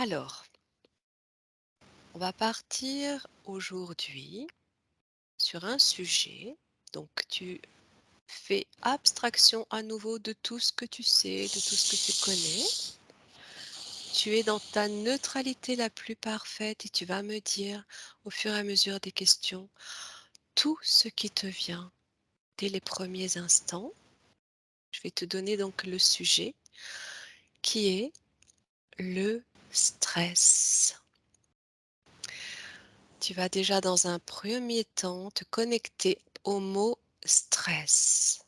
Alors, on va partir aujourd'hui sur un sujet. Donc, tu fais abstraction à nouveau de tout ce que tu sais, de tout ce que tu connais. Tu es dans ta neutralité la plus parfaite et tu vas me dire, au fur et à mesure des questions, tout ce qui te vient dès les premiers instants. Je vais te donner donc le sujet qui est le stress. Tu vas déjà dans un premier temps te connecter au mot stress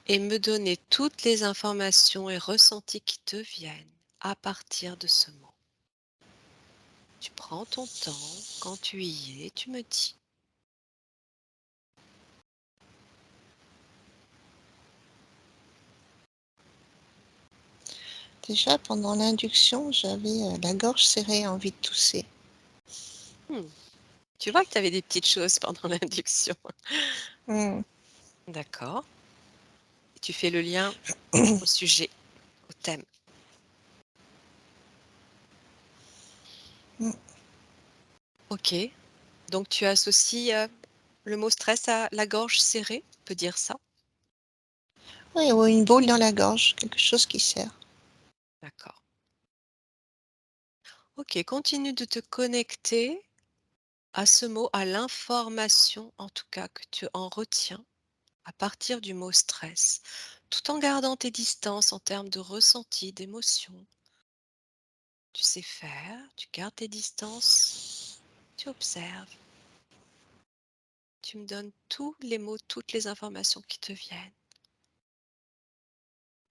et me donner toutes les informations et ressentis qui te viennent à partir de ce mot. Tu prends ton temps, quand tu y es, tu me dis. Déjà, pendant l'induction, j'avais la gorge serrée, envie de tousser. Hmm, Tu vois que tu avais des petites choses pendant l'induction. Hmm. D'accord. Et tu fais le lien au sujet, au thème. Hmm. Ok. Donc tu associes le mot stress à la gorge serrée, on peut dire ça. Oui, ou une boule dans la gorge, quelque chose qui serre. D'accord. Ok, continue de te connecter à ce mot, à l'information en tout cas que tu en retiens à partir du mot stress, tout en gardant tes distances en termes de ressenti, d'émotion. Tu sais faire, tu gardes tes distances, tu observes, tu me donnes tous les mots, toutes les informations qui te viennent.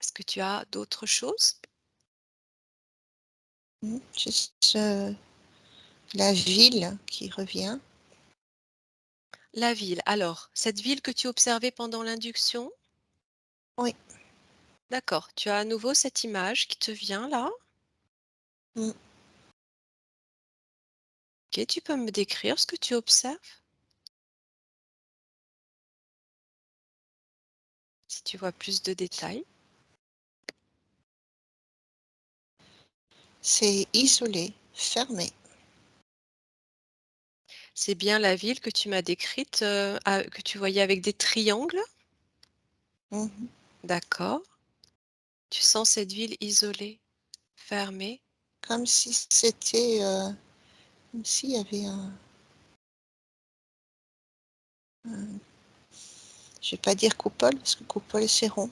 Est-ce que tu as d'autres choses? Juste la ville qui revient. La ville. Alors, cette ville que tu observais pendant l'induction, Oui. d'accord, tu as à nouveau cette image qui te vient là. Hmm. Ok, tu peux me décrire ce que tu observes? Si tu vois plus de détails. C'est isolé, fermé. C'est bien la ville que tu m'as décrite, que tu voyais avec des triangles? Mhm. D'accord. Tu sens cette ville isolée, fermée? Comme si c'était, comme s'il y avait je vais pas dire coupole, parce que coupole c'est rond,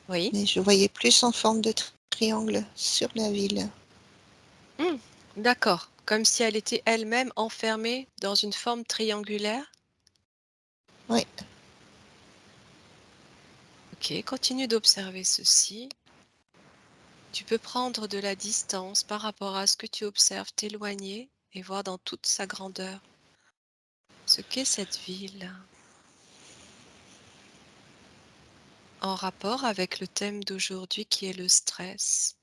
Oui. mais je voyais plus en forme de triangle sur la ville. Mmh, d'accord. Comme si elle était elle-même enfermée dans une forme triangulaire? Oui, OK, continue d'observer ceci. Tu peux prendre de la distance par rapport à ce que tu observes, t'éloigner et voir dans toute sa grandeur ce qu'est cette ville, en rapport avec le thème d'aujourd'hui qui est le stress.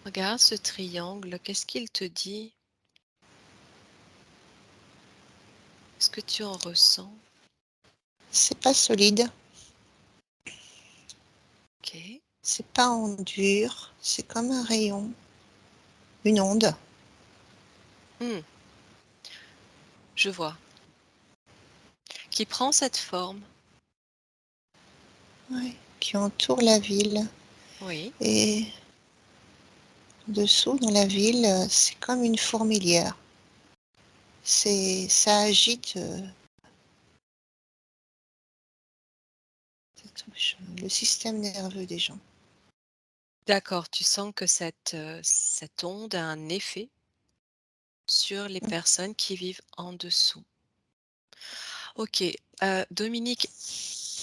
Regarde ce triangle, qu'est-ce qu'il te dit? Qu'est-ce que tu en ressens? c'est pas solide, OK. c'est pas en dur, c'est comme un rayon, une onde. Mmh, je vois. Qui prend cette forme. Ouais, qui entoure la ville. Oui, Et dessous, dans la ville, c'est comme une fourmilière. Ça agite le système nerveux des gens. d'accord. Tu sens que cette onde a un effet sur les Mm. personnes qui vivent en dessous. OK, Dominique,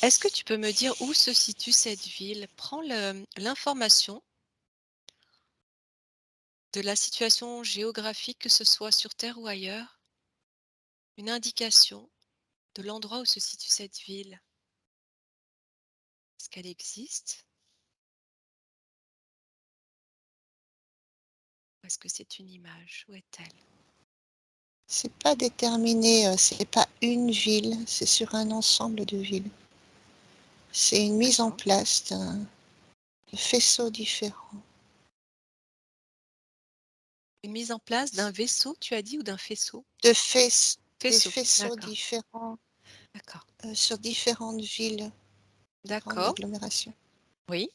est-ce que tu peux me dire où se situe cette ville? Prends l'information de la situation géographique, que ce soit sur terre ou ailleurs, une indication de l'endroit où se situe cette ville. Est-ce qu'elle existe? Ou est-ce que c'est une image? Où est-elle? C'est pas déterminé, c'est pas une ville, c'est sur un ensemble de villes. C'est une mise en D'accord. place de faisceaux différents, Une mise en place d'un vaisseau, tu as dit, ou d'un faisceau? de fais des Faisceau, faisceaux d'accord, différents, d'accord, sur différentes villes, grandes d'accord, agglomérations. oui.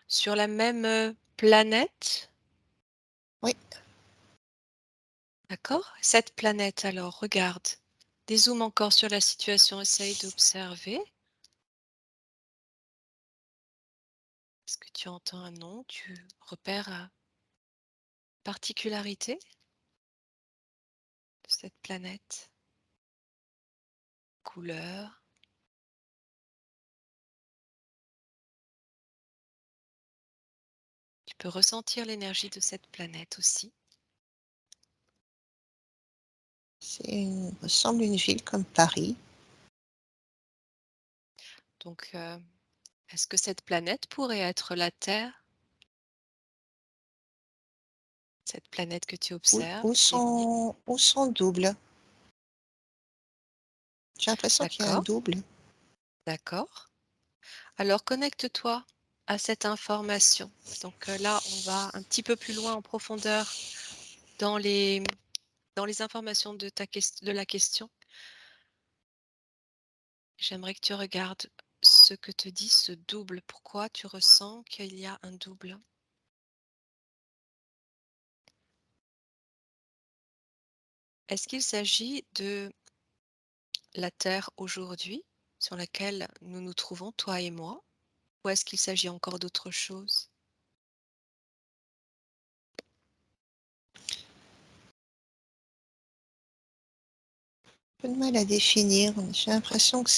Sur la même, planète? Oui, D'accord. Cette planète alors, regarde. Dézoome encore sur la situation, essaye d'observer. Est-ce que tu entends un nom? Tu repères, particularité de cette planète? Couleur? Tu peux ressentir l'énergie de cette planète aussi. ressemble à une ville comme Paris. Donc, est-ce que cette planète pourrait être la Terre? Cette planète que tu Ou, observes, ou qui est venue? son, ou son double. J'ai l'impression qu'il y a un D'accord, double. d'accord. Alors connecte-toi à cette information. Donc, là, on va un petit peu plus loin en profondeur dans les informations de de la question. J'aimerais que tu regardes ce que te dit ce double. Pourquoi tu ressens qu'il y a un double? Est-ce qu'il s'agit de la Terre aujourd'hui, sur laquelle nous nous trouvons, toi et moi? Ou est-ce qu'il s'agit encore d'autre chose? Un peu de mal à définir. J'ai l'impression que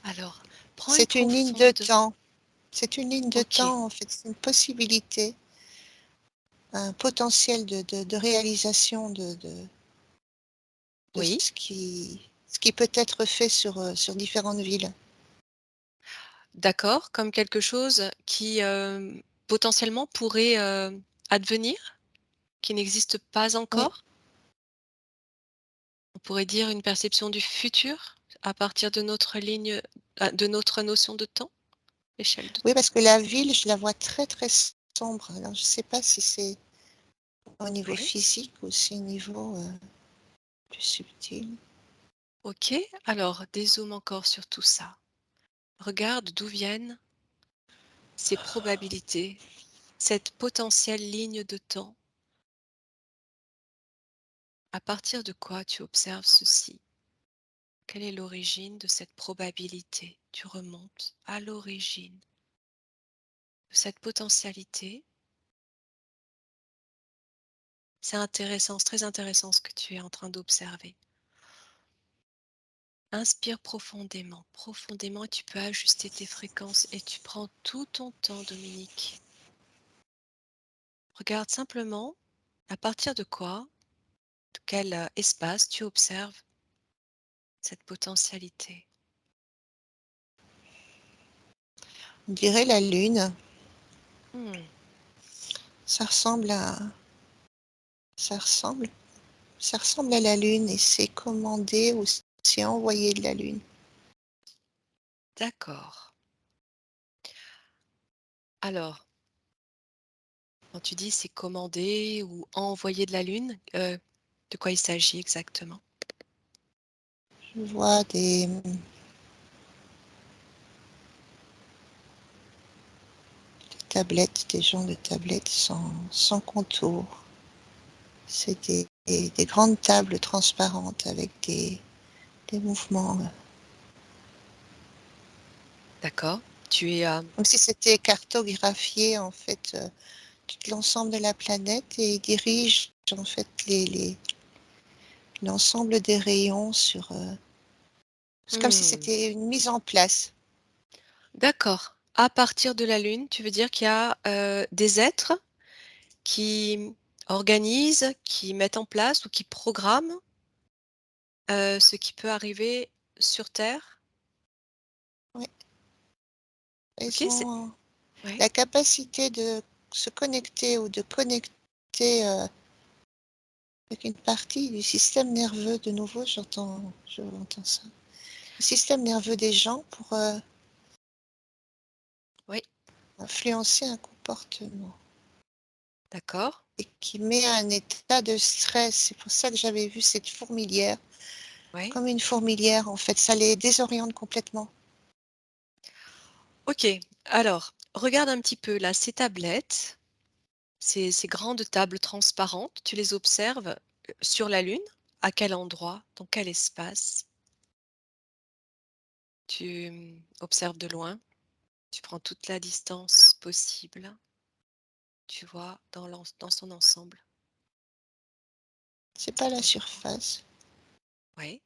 Alors, prends une c'est une ligne de profonde. temps. C'est une ligne de OK, temps, en fait. C'est une possibilité, un potentiel de réalisation de oui, ce qui peut être fait sur différentes villes. d'accord, comme quelque chose qui, potentiellement pourrait, advenir? Qui n'existe pas Oui, encore? On pourrait dire une perception du futur à partir de notre ligne, de notre notion de temps, échelle de oui, temps? parce que la ville, je la vois très, très sombre. Alors, je ne sais pas si c'est au niveau Oui. physique ou si au niveau plus subtil. OK, alors dézoome encore sur tout ça. Regarde d'où viennent ces probabilités, cette potentielle ligne de temps. À partir de quoi tu observes ceci? Quelle est l'origine de cette probabilité? Tu remontes à l'origine de cette potentialité. C'est intéressant, c'est très intéressant ce que tu es en train d'observer. Inspire profondément, profondément, et tu peux ajuster tes fréquences et tu prends tout ton temps, Dominique. Regarde simplement à partir de quoi, de quel espace tu observes cette potentialité. On dirait la lune. Hmm, Ça ressemble à, ça ressemble, ça ressemble à la lune et c'est commandé ou c'est envoyé de la lune. d'accord. Alors, quand tu dis c'est commandé ou envoyé de la Lune, de quoi il s'agit exactement? Je vois des tablettes, des gens de tablettes sans contour. C'est des grandes tables transparentes avec des mouvements, D'accord. Tu es, comme si c'était cartographié en fait tout l'ensemble de la planète et ils dirigent en fait l'ensemble des rayons sur. C'est comme si hmm, c'était une mise en place. d'accord. À partir de la Lune, tu veux dire qu'il y a, des êtres qui organisent, qui mettent en place ou qui programment, ce qui peut arriver sur Terre? Ouais. Ils OK, c'est ont ouais. la capacité de se connecter ou de connecter avec une partie du système nerveux, de nouveau, j'entends ça. Le système nerveux des gens pour Oui, influencer un comportement d'accord. et qui met un état de stress. C'est pour ça que j'avais vu cette fourmilière, Oui. comme une fourmilière en fait, ça les désoriente complètement. OK. Alors, regarde un petit peu là, ces tablettes, ces grandes tables transparentes, tu les observes, sur la Lune? À quel endroit? Dans quel espace? Tu, observes de loin? Tu prends toute la distance possible, tu vois, dans son ensemble. C'est pas Cet la endroit. surface, Oui,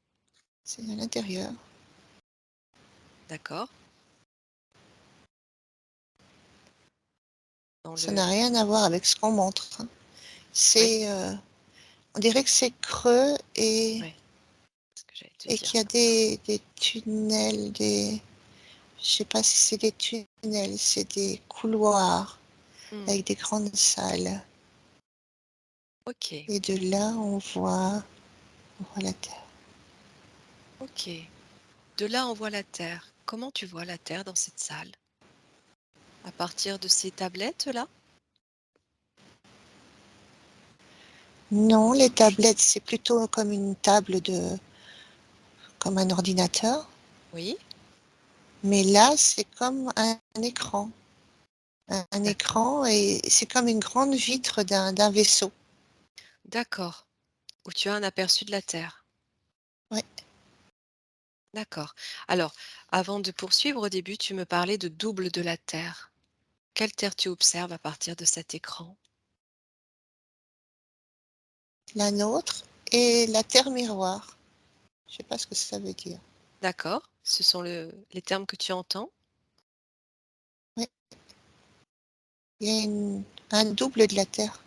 c'est à l'intérieur. d'accord. Dans Ça le n'a rien à voir avec ce qu'on montre, hein. Oui, C'est, on dirait que c'est creux oui, ce que j'allais te et dire qu'il y a ça. des tunnels, je sais pas si c'est des tunnels, c'est des couloirs Mmh, avec des grandes salles. OK, Et de là, on voit la Terre. OK. De là, on voit la Terre. Comment tu vois la Terre dans cette salle? À partir de ces tablettes-là? Non, les tablettes, c'est plutôt comme une table comme un ordinateur. Oui, Mais là, c'est comme un écran. Un d'accord. écran et c'est comme une grande vitre d'un vaisseau. D'accord. Où tu as un aperçu de la Terre. Ouais. D'accord. Alors, avant de poursuivre, au début, tu me parlais de double de la Terre. Quelle Terre tu observes à partir de cet écran? La nôtre et la Terre miroir. Je sais pas ce que ça veut dire. D'accord. Ce sont les termes que tu entends? Ouais. Il y a un double de la Terre.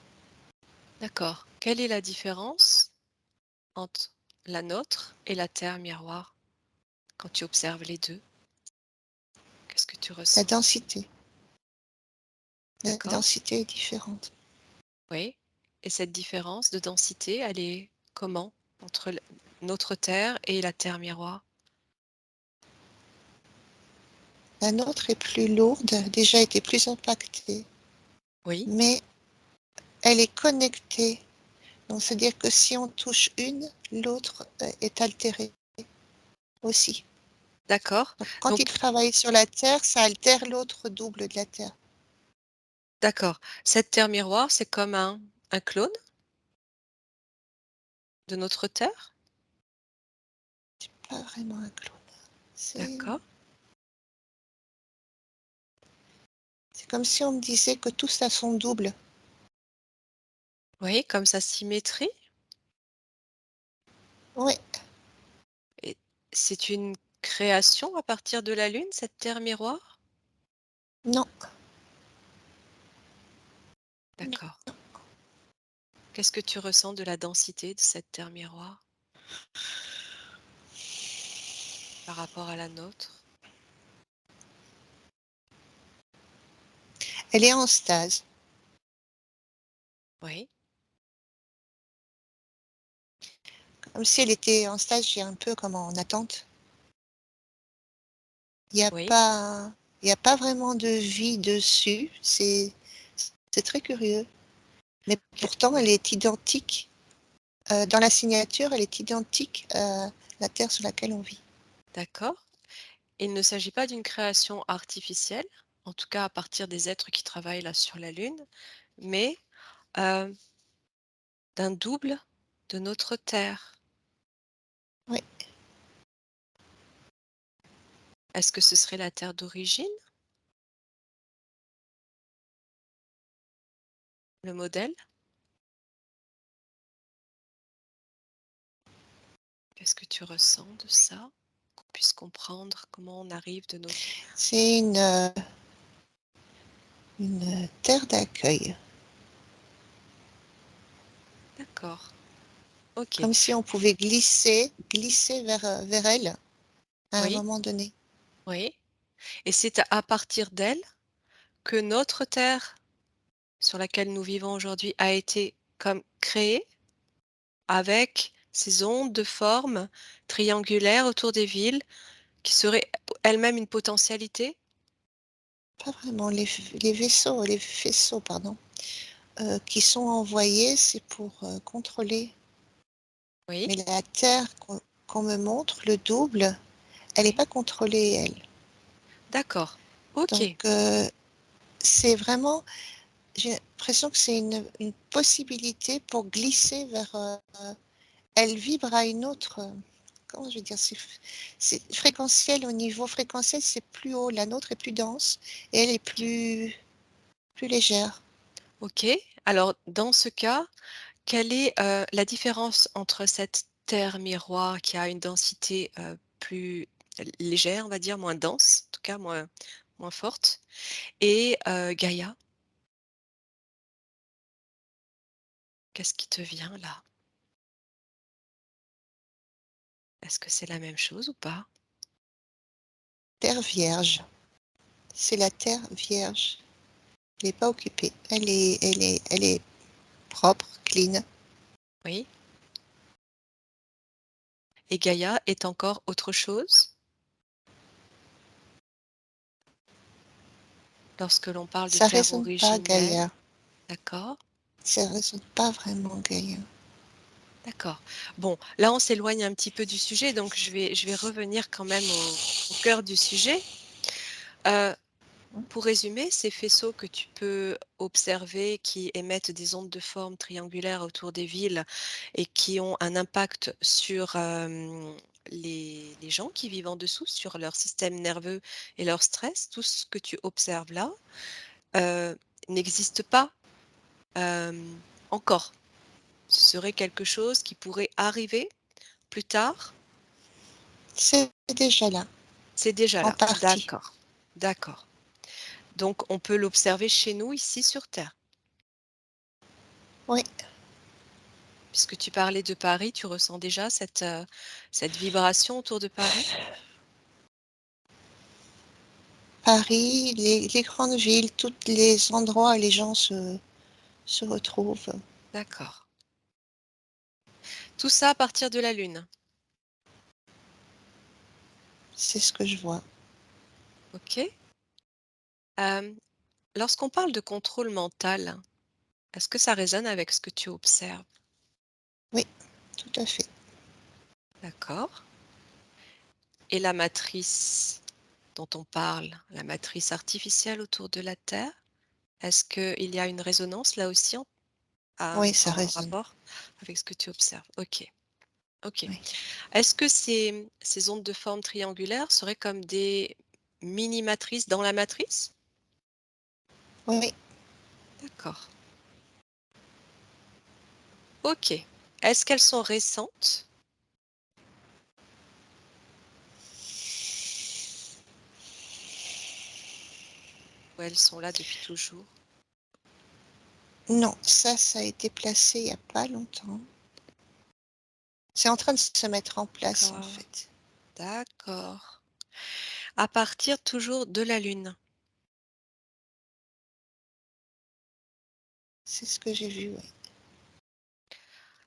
D'accord. Quelle est la différence entre la nôtre et la Terre miroir quand tu observes les deux? Qu'est-ce que tu La ressens? densité. La D'accord. densité est différente. Oui. Et cette différence de densité, elle est comment entre notre Terre et la Terre miroir? La nôtre est plus lourde, déjà été plus impactée, Oui. mais elle est connectée. Donc, c'est-à-dire que si on touche une, l'autre est altérée aussi. D'accord. Donc, quand il Donc, travaille sur la Terre, ça altère l'autre double de la Terre. d'accord. Cette Terre miroir, c'est comme un clone de notre Terre? Pas vraiment un clone. C'est D'accord. c'est comme si on me disait que tout ça son double. Oui, comme sa symétrie. Oui, Et c'est une création à partir de la Lune, cette Terre miroir? non, D'accord. Qu'est-ce que tu ressens de la densité de cette Terre miroir par rapport à la nôtre? elle est en stase. Oui, Comme si elle était en stase, j'ai un peu comme en attente. Il n'y a oui, pas, il y a pas vraiment de vie dessus. C'est très curieux. Mais pourtant, elle oui, est identique. Dans la signature, elle est identique à la Terre sur laquelle on vit. d'accord. Il ne s'agit pas d'une création artificielle, en tout cas à partir des êtres qui travaillent là sur la Lune, mais euh, d'un double de notre Terre. Oui, Est-ce que ce serait la Terre d'origine, le modèle? Qu'est-ce que tu ressens de ça? Qu'on puisse comprendre comment on arrive de notre... c'est une terre d'accueil. D'accord, ok, Comme si on pouvait glisser vers elle à un oui, moment donné. oui. Et c'est à partir d'elle que notre Terre sur laquelle nous vivons aujourd'hui a été comme créée? avec ces ondes de forme triangulaire autour des villes qui seraient elles-mêmes une potentialité? Pas vraiment. Les vaisseaux, pardon, qui sont envoyés, c'est pour, contrôler. Oui, Mais la Terre qu'on me montre, le double, elle est oui. pas contrôlée, elle. D'accord. OK, Donc, c'est vraiment j'ai l'impression que c'est une possibilité pour glisser vers, elle vibre à une autre, comment je vais dire? C'est fréquentiel, au niveau fréquentiel, c'est plus haut. La nôtre est plus dense et elle est plus légère. OK. Alors dans ce cas, quelle est, la différence entre cette Terre miroir qui a une densité, plus légère, on va dire, moins dense, en tout cas moins forte et Gaïa? Qu'est-ce qui te vient là? Est-ce que c'est la même chose ou pas? Terre vierge, c'est la terre vierge. Elle est pas occupée. Elle est propre, clean. Oui? Et Gaïa est encore autre chose? Lorsque l'on parle de Ça terre résonne pas originelle, Gaïa, d'accord, ça résonne pas vraiment Gaïa. d'accord. Bon, là, on s'éloigne un petit peu du sujet, donc je vais revenir quand même au cœur du sujet. Heu, pour résumer, ces faisceaux que tu peux observer qui émettent des ondes de forme triangulaire autour des villes et qui ont un impact sur, les gens qui vivent en dessous, sur leur système nerveux et leur stress, tout ce que tu observes là, heu, n'existe pas, encore. Ce serait quelque chose qui pourrait arriver plus tard? C'est déjà là, C'est déjà en là. partie. D'accord, d'accord. Donc on peut l'observer chez nous ici sur Terre. Oui, Puisque tu parlais de Paris, tu ressens déjà cette vibration autour de Paris? Paris, les grandes villes, tous les endroits où les gens se retrouvent, D'accord. Tout ça à partir de la Lune? c'est ce que je vois. OK. Hem, lorsqu'on parle de contrôle mental, est-ce que ça résonne avec ce que tu observes? Oui, tout à fait. D'accord. Et la matrice dont on parle, la matrice artificielle autour de la Terre, est-ce qu'il y a une résonance là aussi Oui, ça en résonne. rapport avec ce que tu observes? OK, OK. Oui. Est-ce que ces ondes de forme triangulaire seraient comme des mini-matrices dans la matrice? Oui, oui. D'accord. OK. Est-ce qu'elles sont récentes ou elles sont là depuis toujours? Non, ça a été placé il y a pas longtemps. C'est en train de se mettre en place, en D'accord, fait. d'accord. À partir toujours de la Lune. C'est ce que j'ai vu, oui.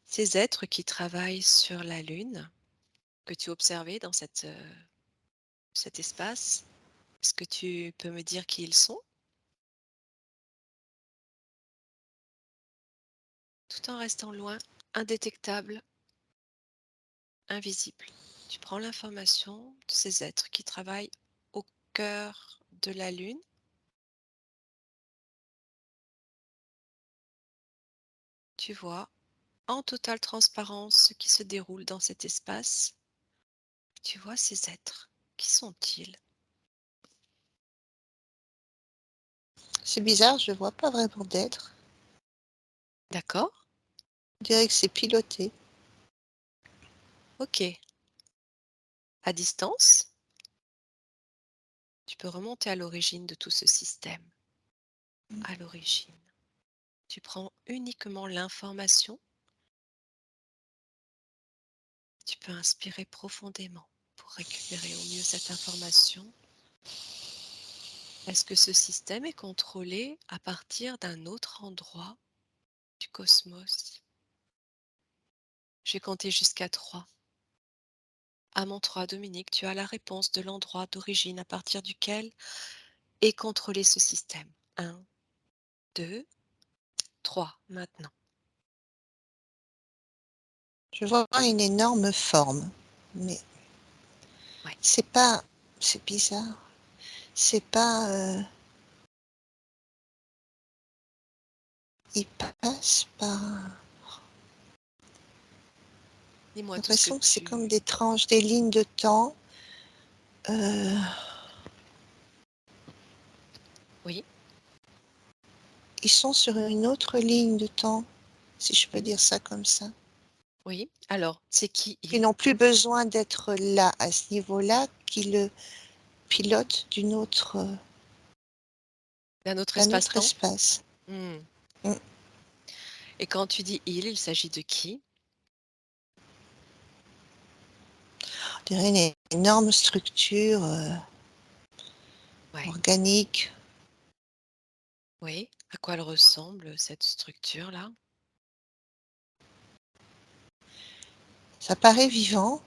Ces êtres qui travaillent sur la Lune, que tu observais dans cet espace, est-ce que tu peux me dire qui ils sont? Tout en restant loin, indétectable, invisible. Tu prends l'information de ces êtres qui travaillent au cœur de la Lune. Tu vois en totale transparence ce qui se déroule dans cet espace. Tu vois ces êtres. Qui sont-ils? C'est bizarre, je vois pas vraiment d'être. D'accord? On dirait que c'est piloté. Ok. À distance, tu peux remonter à l'origine de tout ce système. À l'origine. Tu prends uniquement l'information. Tu peux inspirer profondément pour récupérer au mieux cette information. Est-ce que ce système est contrôlé à partir d'un autre endroit du cosmos? Je vais compter jusqu'à 3. À mon 3, Dominique, tu as la réponse de l'endroit d'origine à partir duquel est contrôlé ce système. 1, 2, 3. Maintenant. Je vois une énorme forme, mais Ouais. c'est pas, c'est bizarre. C'est pas, il passe par. Dis-moi J'ai tout ce que l'impression que c'est comme tu... des tranches, des lignes de temps. Euh, Oui, Ils sont sur une autre ligne de temps, si je peux dire ça comme ça. oui. Alors, c'est qui Ils il? n'ont plus besoin d'être là, à ce niveau-là, qui le pilote D'un autre d'un autre espace-temps? espace. Hmm. On Et quand tu dis il s'agit de qui? dirait une énorme structure Ouais. organique. Oui. À quoi elle ressemble, cette structure-là? Ça paraît vivant,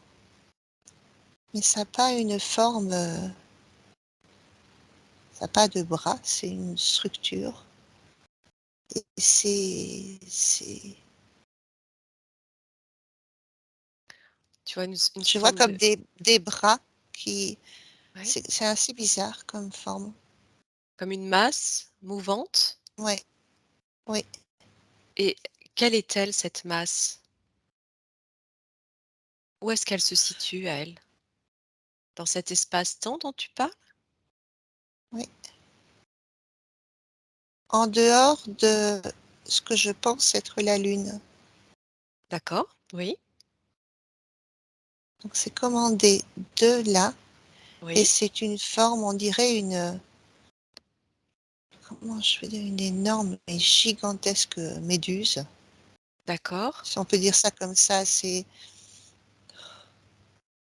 mais ça n'a pas une forme, ça n'a pas de bras, c'est une structure. Et Tu vois une je vois forme comme de... des bras qui, Ouais. c'est assez bizarre comme forme. Comme une masse mouvante? Ouais, oui. Et quelle est-elle, cette masse? Où est-ce qu'elle se situe, elle? Dans cet espace-temps dont tu parles? Oui. En dehors de ce que je pense être la Lune. D'accord, oui, Donc c'est commandé de là, et oui, c'est une forme, on dirait une, comment je veux dire, une énorme et gigantesque méduse. d'accord. Si on peut dire ça comme ça, c'est,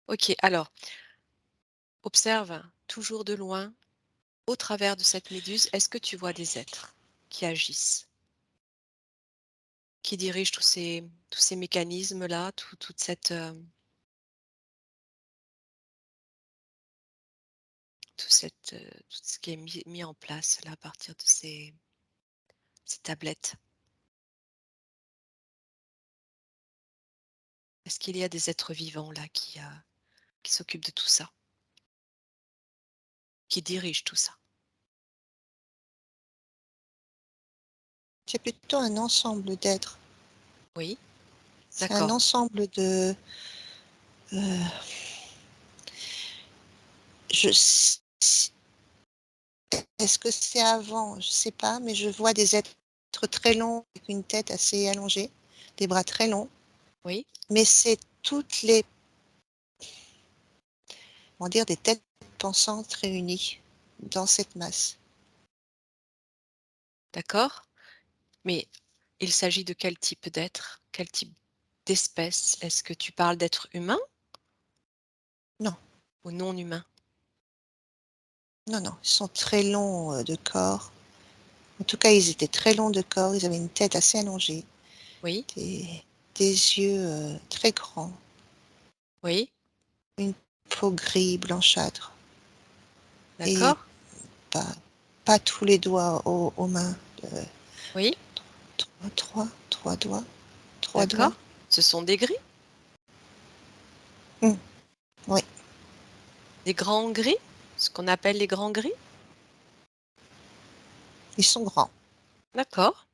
OK, alors, observe toujours de loin, au travers de cette méduse, est-ce que tu vois des êtres qui agissent, qui dirigent tous ces mécanismes-là, toute cette, tout ce qui est mis en place là, à partir de ces tablettes? Est-ce qu'il y a des êtres vivants là qui s'occupent de tout ça, qui dirigent tout ça? c'est plutôt un ensemble d'êtres. Oui, C'est un d'accord, ensemble de, euh, je, est-ce que c'est avant? Je sais pas, mais je vois des êtres très longs avec une tête assez allongée, des bras très longs, oui, mais c'est toutes les, on va dire, des têtes pensantes réunies dans cette masse. d'accord. Mais il s'agit de quel type d'être? Quel type d'espèce? Est-ce que tu parles d'êtres humains Non, ou non humains? non, non, ils sont très longs de corps. En tout cas, ils étaient très longs de corps, ils avaient une tête assez allongée, Oui, des, des yeux très grands, oui, une peau gris blanchâtre et d'accord, pas, pas tous les doigts aux mains. euh, oui, trois doigts, trois doigts. d'accord. Ce sont des gris? Hmm, oui, Des grands gris? Ce qu'on appelle les grands gris? ils sont grands. D'accord,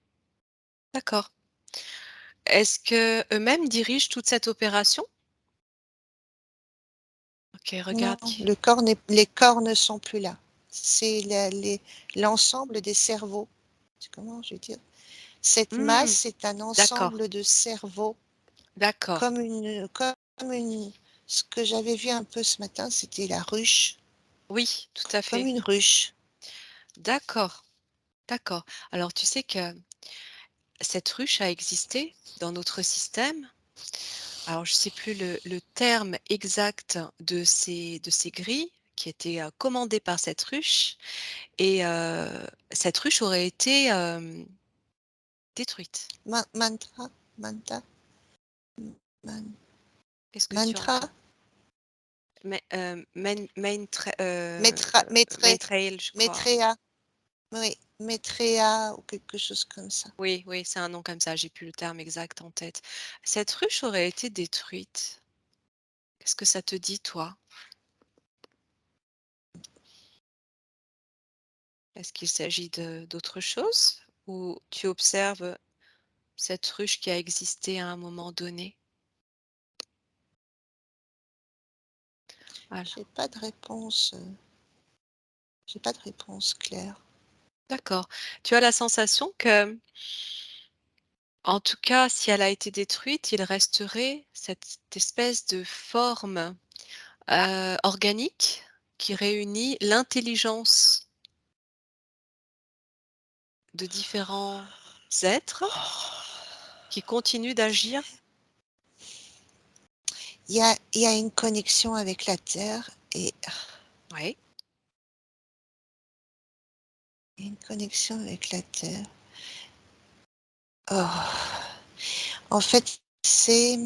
d'accord. Est-ce que eux-mêmes dirigent toute cette opération? OK, Non, regarde qui... le corps les corps ne sont plus là. C'est l'ensemble des cerveaux. Comment je vais dire? Cette masse, Mmh, c'est un d'accord, ensemble de cerveaux, d'accord. comme une, ce que j'avais vu un peu ce matin, c'était la ruche, Oui, tout à comme fait. une ruche. D'accord, d'accord. Alors tu sais que cette ruche a existé dans notre système. Alors, je ne sais plus le terme exact de ces grilles qui étaient, commandées par cette ruche et cette ruche aurait été, détruite. Mantra, manta, Man- Qu'est-ce que tu Mantra, entends? Metra, Metre, Main je crois. Maitreya, oui, Maitreya ou quelque chose comme ça. Oui, oui, c'est un nom comme ça, j'ai plus le terme exact en tête. Cette ruche aurait été détruite. Qu'est-ce que ça te dit, toi? Est-ce qu'il s'agit d'autre chose? Ou tu observes cette ruche qui a existé à un moment donné? Alors, J'ai pas de réponse, j'ai pas de réponse claire. d'accord. Tu as la sensation que, en tout cas, si elle a été détruite, il resterait cette espèce de forme organique qui réunit l'intelligence de différents êtres qui continuent d'agir. Il y a une connexion avec la Terre et Oui, une connexion avec la Terre. Oh. En fait, c'est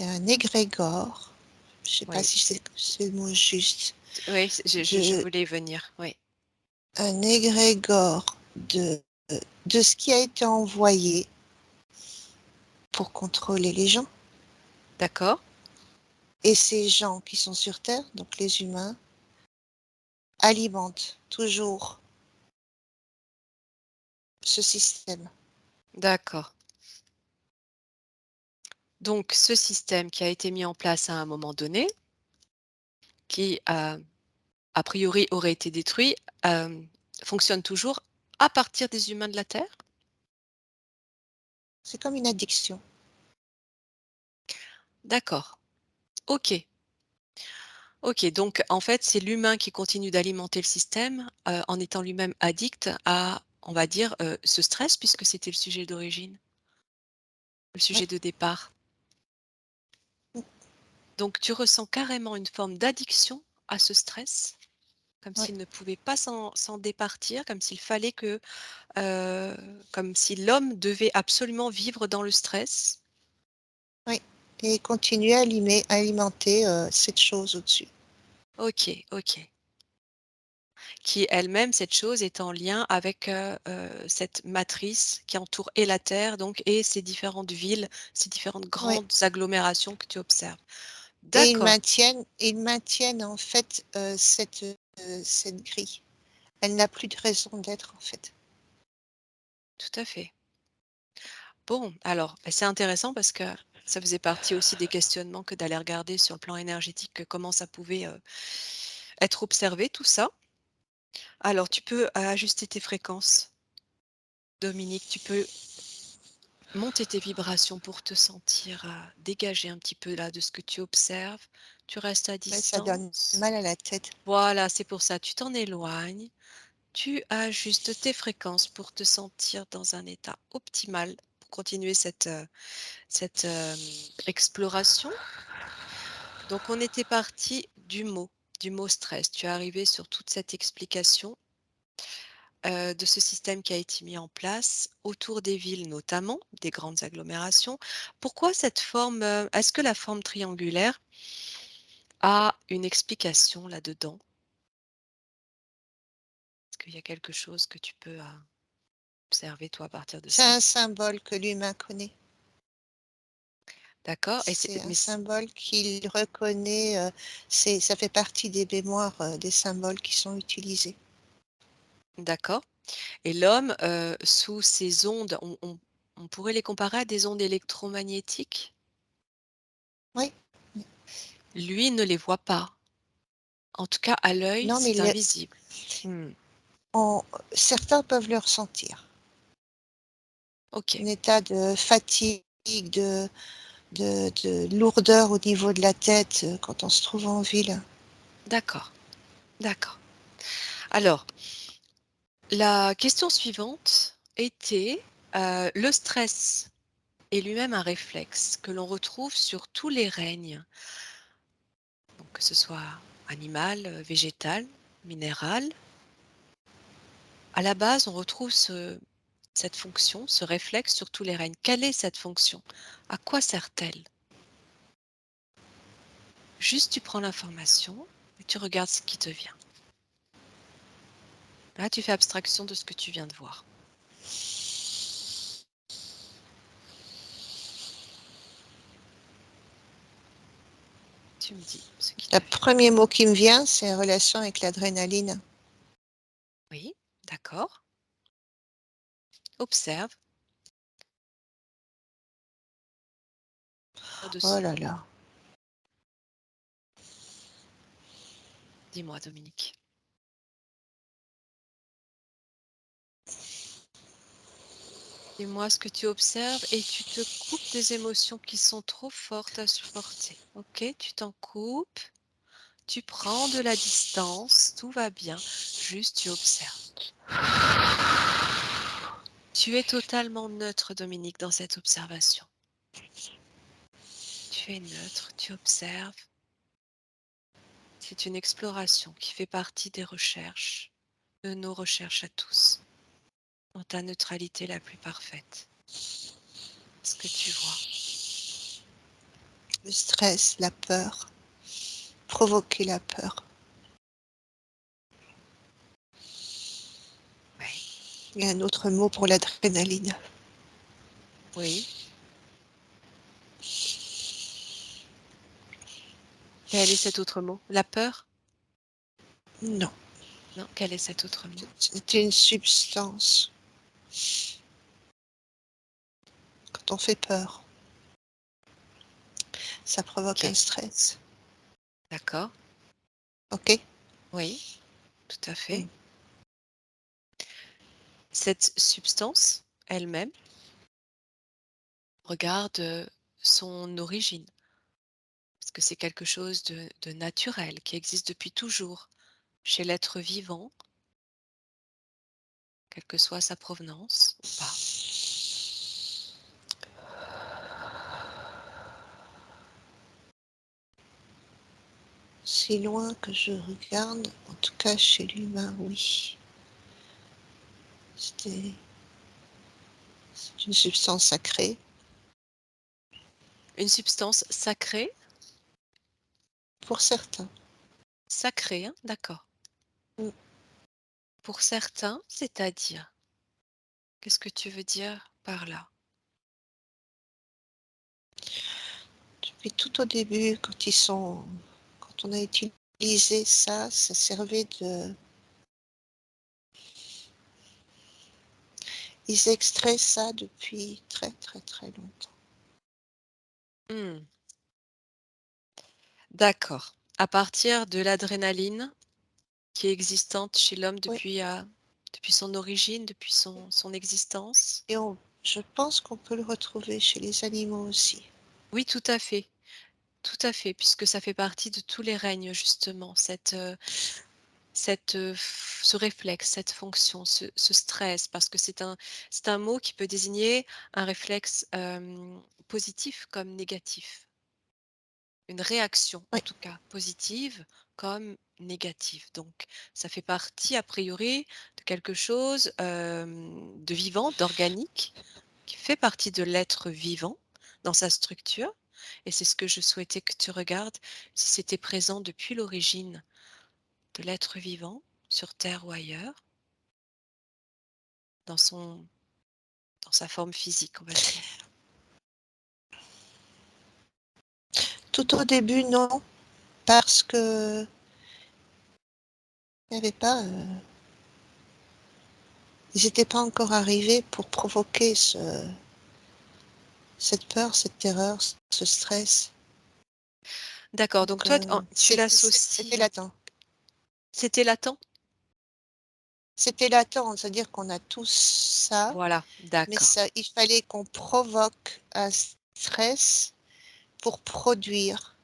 un égrégore. Je sais pas oui, si c'est le mot juste. oui, je De voulais y venir. Oui, un égrégore de ce qui a été envoyé pour contrôler les gens. d'accord, Et ces gens qui sont sur Terre, donc les humains, alimentent toujours ce système. d'accord. Donc, ce système qui a été mis en place à un moment donné, qui a priori aurait été détruit, fonctionne toujours à partir des humains de la Terre? C'est comme une addiction. D'accord. OK. OK, donc en fait, c'est l'humain qui continue d'alimenter le système, en étant lui-même addict à, on va dire, ce stress puisque c'était le sujet d'origine, le Oui, sujet de départ. Donc tu ressens carrément une forme d'addiction à ce stress, comme oui, s'il ne pouvait pas s'en départir, comme s'il fallait que, heu, comme si l'homme devait absolument vivre dans le stress. oui. Et continuer à alimenter cette chose au-dessus. OK, OK. Qui elle-même, cette chose est en lien avec, cette matrice qui entoure et la Terre donc et ces différentes villes, ces différentes Oui. grandes agglomérations que tu observes. Et D'accord, ils maintiennent en fait cette grille. Elle n'a plus de raison d'être en fait. tout à fait. Bon, alors, bah, c'est intéressant parce que ça faisait partie aussi des questionnements que d'aller regarder sur le plan énergétique, comment ça pouvait, être observé tout ça. Alors tu peux ajuster tes fréquences, Dominique, tu peux monter tes vibrations pour te sentir, dégager un petit peu là de ce que tu observes. Tu restes à Ouais, ça donne distance. mal à la tête. Voilà, c'est pour ça, tu t'en éloignes, tu ajustes tes fréquences pour te sentir dans un état optimal pour continuer cette exploration. Donc on était parti du mot stress. Tu es arrivé sur toute cette explication, de ce système qui a été mis en place autour des villes notamment, des grandes agglomérations. Pourquoi cette forme, est-ce que la forme triangulaire a une explication là-dedans? Est-ce qu'il y a quelque chose que tu peux, observer toi à partir de C'est ça? un symbole que l'humain connaît. D'accord et c'est C'est un mais c symbole qu'il reconnaît. Ça fait partie des mémoires, des symboles qui sont utilisés. d'accord et l'homme, sous ces ondes, on pourrait les comparer à des ondes électromagnétiques? Oui. Lui ne les voit pas. En tout cas à l'œil, Non, mais c'est invisible. Mmh, on- certains peuvent le ressentir. OK, Un état de fatigue, de lourdeur au niveau de la tête quand on se trouve en ville. d'accord, d'accord. Alors, la question suivante était, le stress est lui-même un réflexe que l'on retrouve sur tous les règnes, donc que ce soit animal, végétal, minéral. À la base, on retrouve Cette fonction, ce réflexe sur tous les règnes, quelle est cette fonction? À quoi sert-elle? Juste tu prends l'information et tu regardes ce qui te vient. Là, tu fais abstraction de ce que tu viens de voir. Tu me dis ce qui te Le vient. premier mot qui me vient, c'est relation avec l'adrénaline. Oui, d'accord. Observe. Oh Dessus. là là. Dis-moi, Dominique. Dis-moi ce que tu observes et tu te coupes des émotions qui sont trop fortes à supporter. Ok, tu t'en coupes, tu prends de la distance, tout va bien, juste tu observes. Tu es totalement neutre, Dominique, dans cette observation. Tu es neutre, tu observes. C'est une exploration qui fait partie des recherches, de nos recherches à tous, dans ta neutralité la plus parfaite. Ce que tu vois. Le stress, la peur, provoquer la peur. Oui. Il y a un autre mot pour l'adrénaline. Oui. Quel est cet autre mot? La peur? Non, Non, quel est cet autre mot? c'est une substance. Quand on fait peur, ça provoque un OK, stress. d'accord. OK? Oui, tout à Mm. fait. Cette substance elle-même, regarde, son origine, parce que c'est quelque chose de naturel qui existe depuis toujours chez l'être vivant, quelle que soit sa provenance ou pas. Si loin que je regarde, en tout cas chez l'humain, oui. C'est une substance sacrée. Une substance sacrée? Pour certains. Sacrée, hein? D'accord. Mm. Pour certains, c'est-à-dire? Qu'est-ce que tu veux dire par là? Depuis tout au début, quand on a utilisé ça, ça servait de, ils extraient ça depuis très très très longtemps. Mmh, d'accord. À partir de l'adrénaline qui est existante chez l'homme Oui. depuis son origine, depuis son existence? Et je pense qu'on peut le retrouver chez les animaux aussi. Oui, tout à fait, puisque ça fait partie de tous les règnes justement, ce réflexe, cette fonction, ce stress, parce que c'est un mot qui peut désigner un réflexe, positif comme négatif. Une réaction, en Oui, tout cas positive comme négative. Donc, ça fait partie, a priori, de quelque chose de vivant, d'organique, qui fait partie de l'être vivant dans sa structure. Et c'est ce que je souhaitais que tu regardes, si c'était présent depuis l'origine de l'être vivant, sur Terre ou ailleurs, dans son, dans sa forme physique, on va dire. tout au début, non, parce que il n'y avait pas, ils n'étaient pas encore arrivés pour provoquer cette peur, cette terreur, ce stress. D'accord, donc Donc, toi, tu c'était l'associes. latent. C'était latent? C'était latent, c'est-à-dire qu'on a tous ça, Voilà, mais d'accord. ça, il fallait qu'on provoque un stress pour produire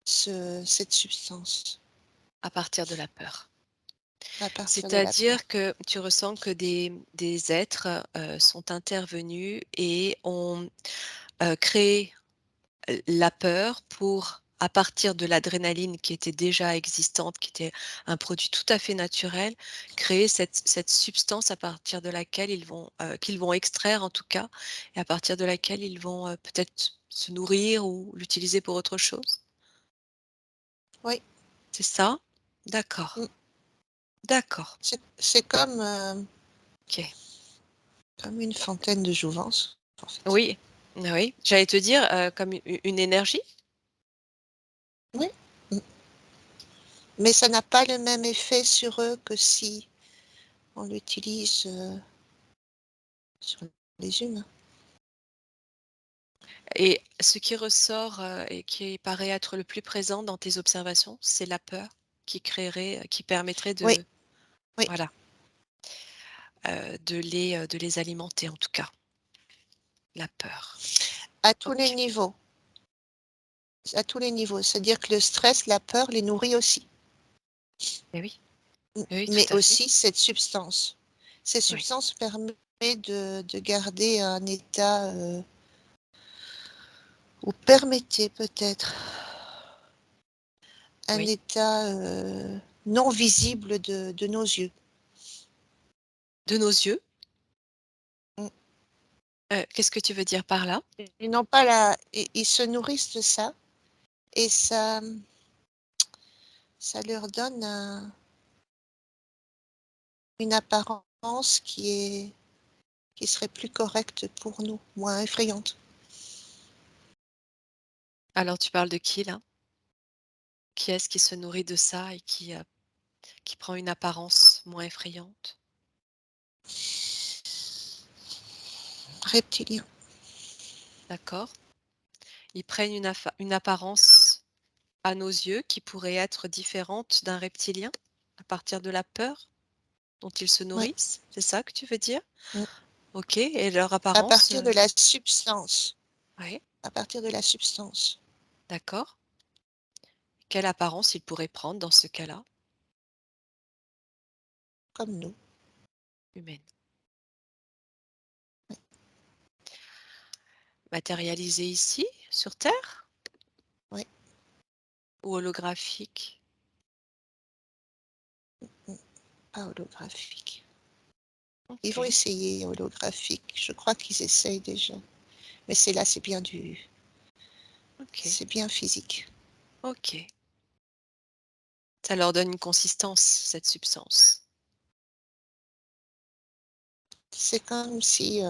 cette substance À partir de la peur. à partir de la peur. C'est-à-dire que tu ressens que des êtres, sont intervenus et ont, créé, la peur pour à partir de l'adrénaline qui était déjà existante, qui était un produit tout à fait naturel, créer cette substance à partir de laquelle qu'ils vont extraire en tout cas, et à partir de laquelle ils vont, peut-être se nourrir ou l'utiliser pour autre chose? Oui, C'est ça? D'accord, mmh, d'accord, c'est comme, OK. comme une fontaine de jouvence, en fait. Oui, oui, j'allais te dire, comme une énergie? Oui, mmh, mais ça n'a pas le même effet sur eux que si on l'utilise, sur les humains. Et ce qui ressort, et qui paraît être le plus présent dans tes observations, c'est la peur qui permettrait Oui, de oui, voilà, de les alimenter en tout cas, la peur. à tous les OK. niveaux, à tous les niveaux. C'est-à-dire que le stress, la peur les nourrit aussi, Et oui, oui, tout mais à fait. aussi cette substance. Cette Oui, substance permet de garder un état, ou permettait peut-être un oui. état, non visible de nos yeux. De nos yeux, Mmh, qu'est-ce que tu veux dire par là? ils n'ont pas la ils se nourrissent de ça et ça leur donne une apparence qui serait plus correcte pour nous, moins effrayante. Alors tu parles de qui là? Qui est-ce qui se nourrit de ça et qui prend une apparence moins effrayante? Reptilien, D'accord. Ils prennent une apparence à nos yeux qui pourrait être différente d'un reptilien? À partir de la peur dont ils se ouais, nourrissent? C'est ça que tu veux dire? mmh. OK, et leur À apparence, partir de la substance, ouais, à partir de la substance, d'accord. Quelle apparence ils pourraient prendre dans ce cas-là? comme nous, Humaine. Matérialisée ici, sur Terre? ouais, Ou holographique? mmh, pas holographique. Ils vont OK, essayer holographique, je crois qu'ils essayent déjà, mais OK, c'est bien physique. OK. Ça leur donne une consistance, cette substance. C'est comme si,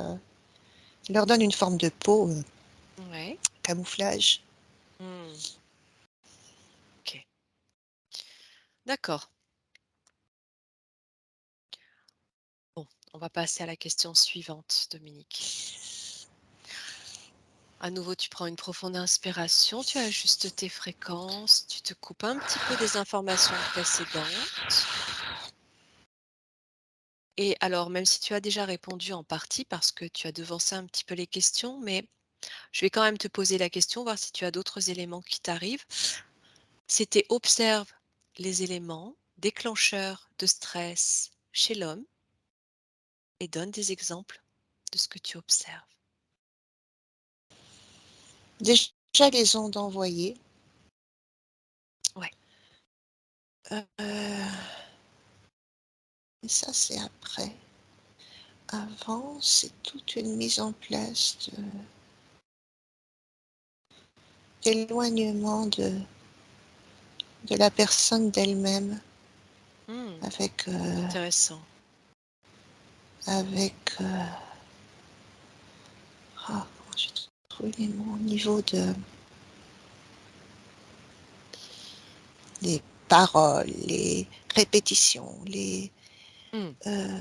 ils leur donne une forme de peau, Ouais. camouflage. Mmh. OK. D'accord. Bon, on va passer à la question suivante, Dominique. À nouveau, tu prends une profonde inspiration, tu ajustes tes fréquences, tu te coupes un petit peu des informations précédentes. Et alors, même si tu as déjà répondu en partie parce que tu as devancé un petit peu les questions, mais je vais quand même te poser la question, voir si tu as d'autres éléments qui t'arrivent. C'était observe les éléments déclencheurs de stress chez l'homme et donne des exemples de ce que tu observes. Déjà les ondes envoyées, Ouais. et ça c'est après. Avant, c'est toute une mise en place d'éloignement de la personne d'elle-même Hmm, avec, intéressant. avec, comment je trouve les mots? Au niveau de les paroles, les répétitions, Hmm,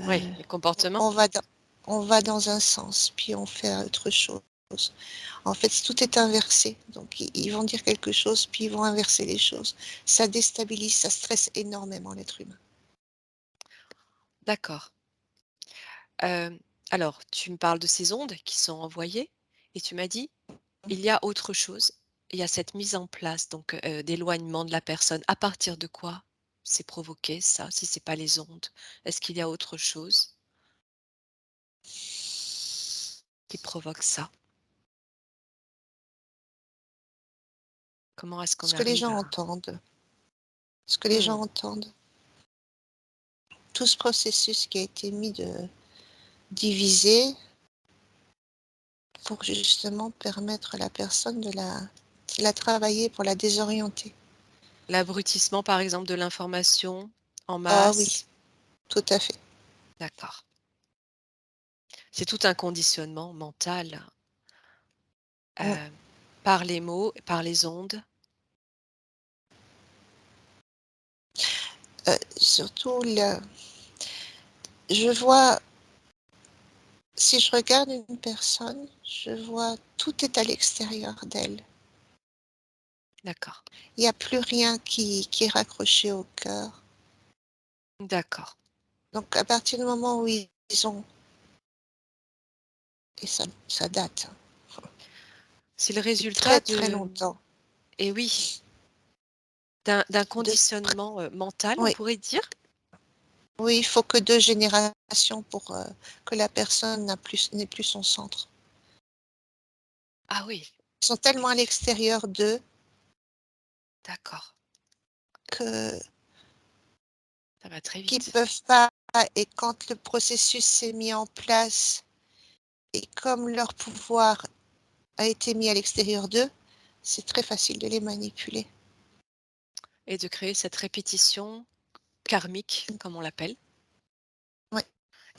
oui, heu, les comportements. on va dans on va dans un sens, puis on fait autre chose. En fait, tout est inversé. Donc ils vont dire quelque chose, puis ils vont inverser les choses. Ça déstabilise, ça stresse énormément l'être humain. D'accord. Euh, alors, tu me parles de ces ondes qui sont envoyées et tu m'as dit, il y a autre chose. Il y a cette mise en place donc d'éloignement de la personne. À partir de quoi c'est provoqué ça, si c'est pas les ondes? Est-ce qu'il y a autre chose qui provoque ça? Comment est-ce qu'on Ce que les arrive gens à entendent, ce que les mmh, gens entendent. Tout ce processus qui a été mis de diviser pour justement permettre à la personne de la travailler pour la désorienter. l'abrutissement, par exemple, de l'information en Ah oui, masse? tout à fait. D'accord. C'est tout un conditionnement mental, Mmh. heu, par les mots, par les ondes. Surtout le je vois si je regarde une personne, je vois tout est à l'extérieur d'elle. D'accord, Il y a plus rien qui est raccroché au cœur. d'accord. Donc à partir du moment où ils ont et ça date, C'est le depuis résultat très, très de longtemps, et oui, d'un de près conditionnement, mental, on oui, pourrait dire? oui, il faut que 2 générations pour, que la personne n'ait plus son centre. Ah oui, Ils sont tellement à l'extérieur d'eux d'accord, que ça va très qu'ils vite. peuvent pas et quand le processus s'est mis en place et comme leur pouvoir a été mis à l'extérieur d'eux, c'est très facile de les manipuler. Et de créer cette répétition karmique, comme on l'appelle, Ouais.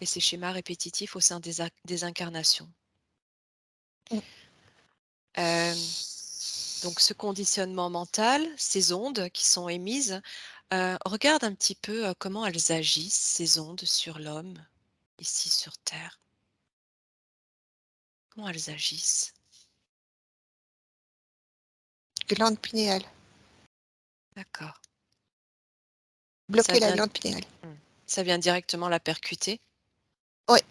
et ces schémas répétitifs au sein des incarnations. Mmh. Hem, donc ce conditionnement mental, ces ondes qui sont émises, regarde un petit peu, comment elles agissent, ces ondes sur l'homme, ici sur terre. Comment elles agissent? Glande pinéale, D'accord. Ça bloquer la vient glande pinéale. mmh, ça vient directement la percuter? Ouais,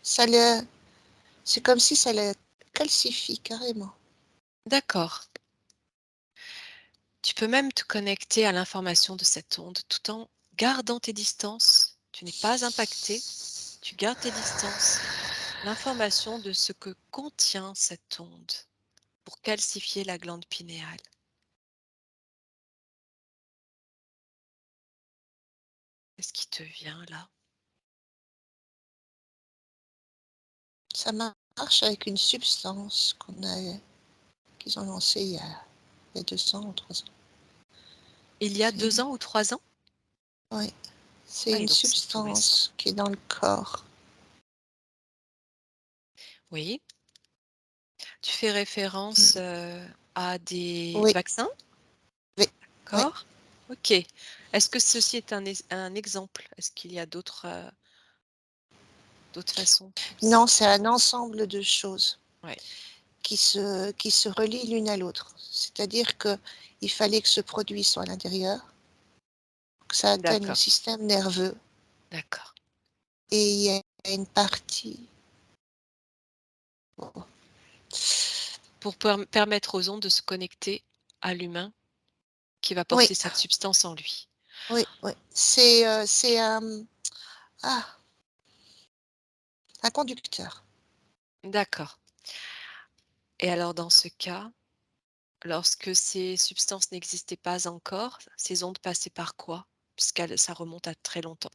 ça le c'est comme si ça le calcifie carrément. D'accord. Tu peux même te connecter à l'information de cette onde tout en gardant tes distances. Tu n'es pas impacté, tu gardes tes distances. L'information de ce que contient cette onde pour calcifier la glande pinéale. Qu'est-ce qui te vient là? Ça marche avec une substance qu'ils ont lancée il y a 2 ans ou 3 ans. Il y a C'est 2 ans ou 3 ans? ouais, c'est Oui, une donc c'est tout récent. substance qui est dans le corps. Oui. Tu fais référence, Mmh. à des Oui, vaccins? oui, oui. D'accord. OK. Est-ce que ceci est un exemple? Est-ce qu'il y a d'autres façons aussi? Non, c'est un ensemble de choses Ouais, qui se relient l'une à l'autre. C'est-à-dire qu'il fallait que ce produit soit à l'intérieur, que ça atteigne le d'accord, système nerveux d'accord. et il y a une partie bon, Pour permettre aux ondes de se connecter à l'humain qui va oui, porter cette substance en lui. oui, oui. C'est ah, un conducteur. D'accord. Et alors dans ce cas, lorsque ces substances n'existaient pas encore, ces ondes passaient par quoi? Ça remonte à très longtemps.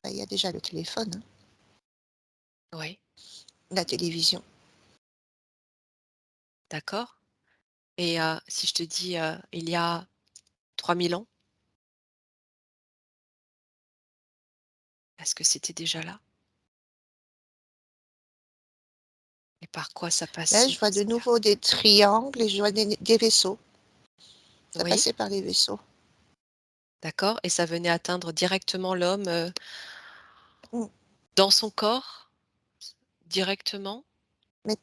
Bah, il y a déjà le téléphone, hein, Oui, la télévision. d'accord. Et si je te dis, il y a 3000 ans, est-ce que c'était déjà là? Et par quoi ça Là, passait je dans vois ce de cas? nouveau des triangles et je vois des vaisseaux. Ça Oui, passait par les vaisseaux. d'accord, et ça venait atteindre directement l'homme, Mmh, dans son corps? Directement? mais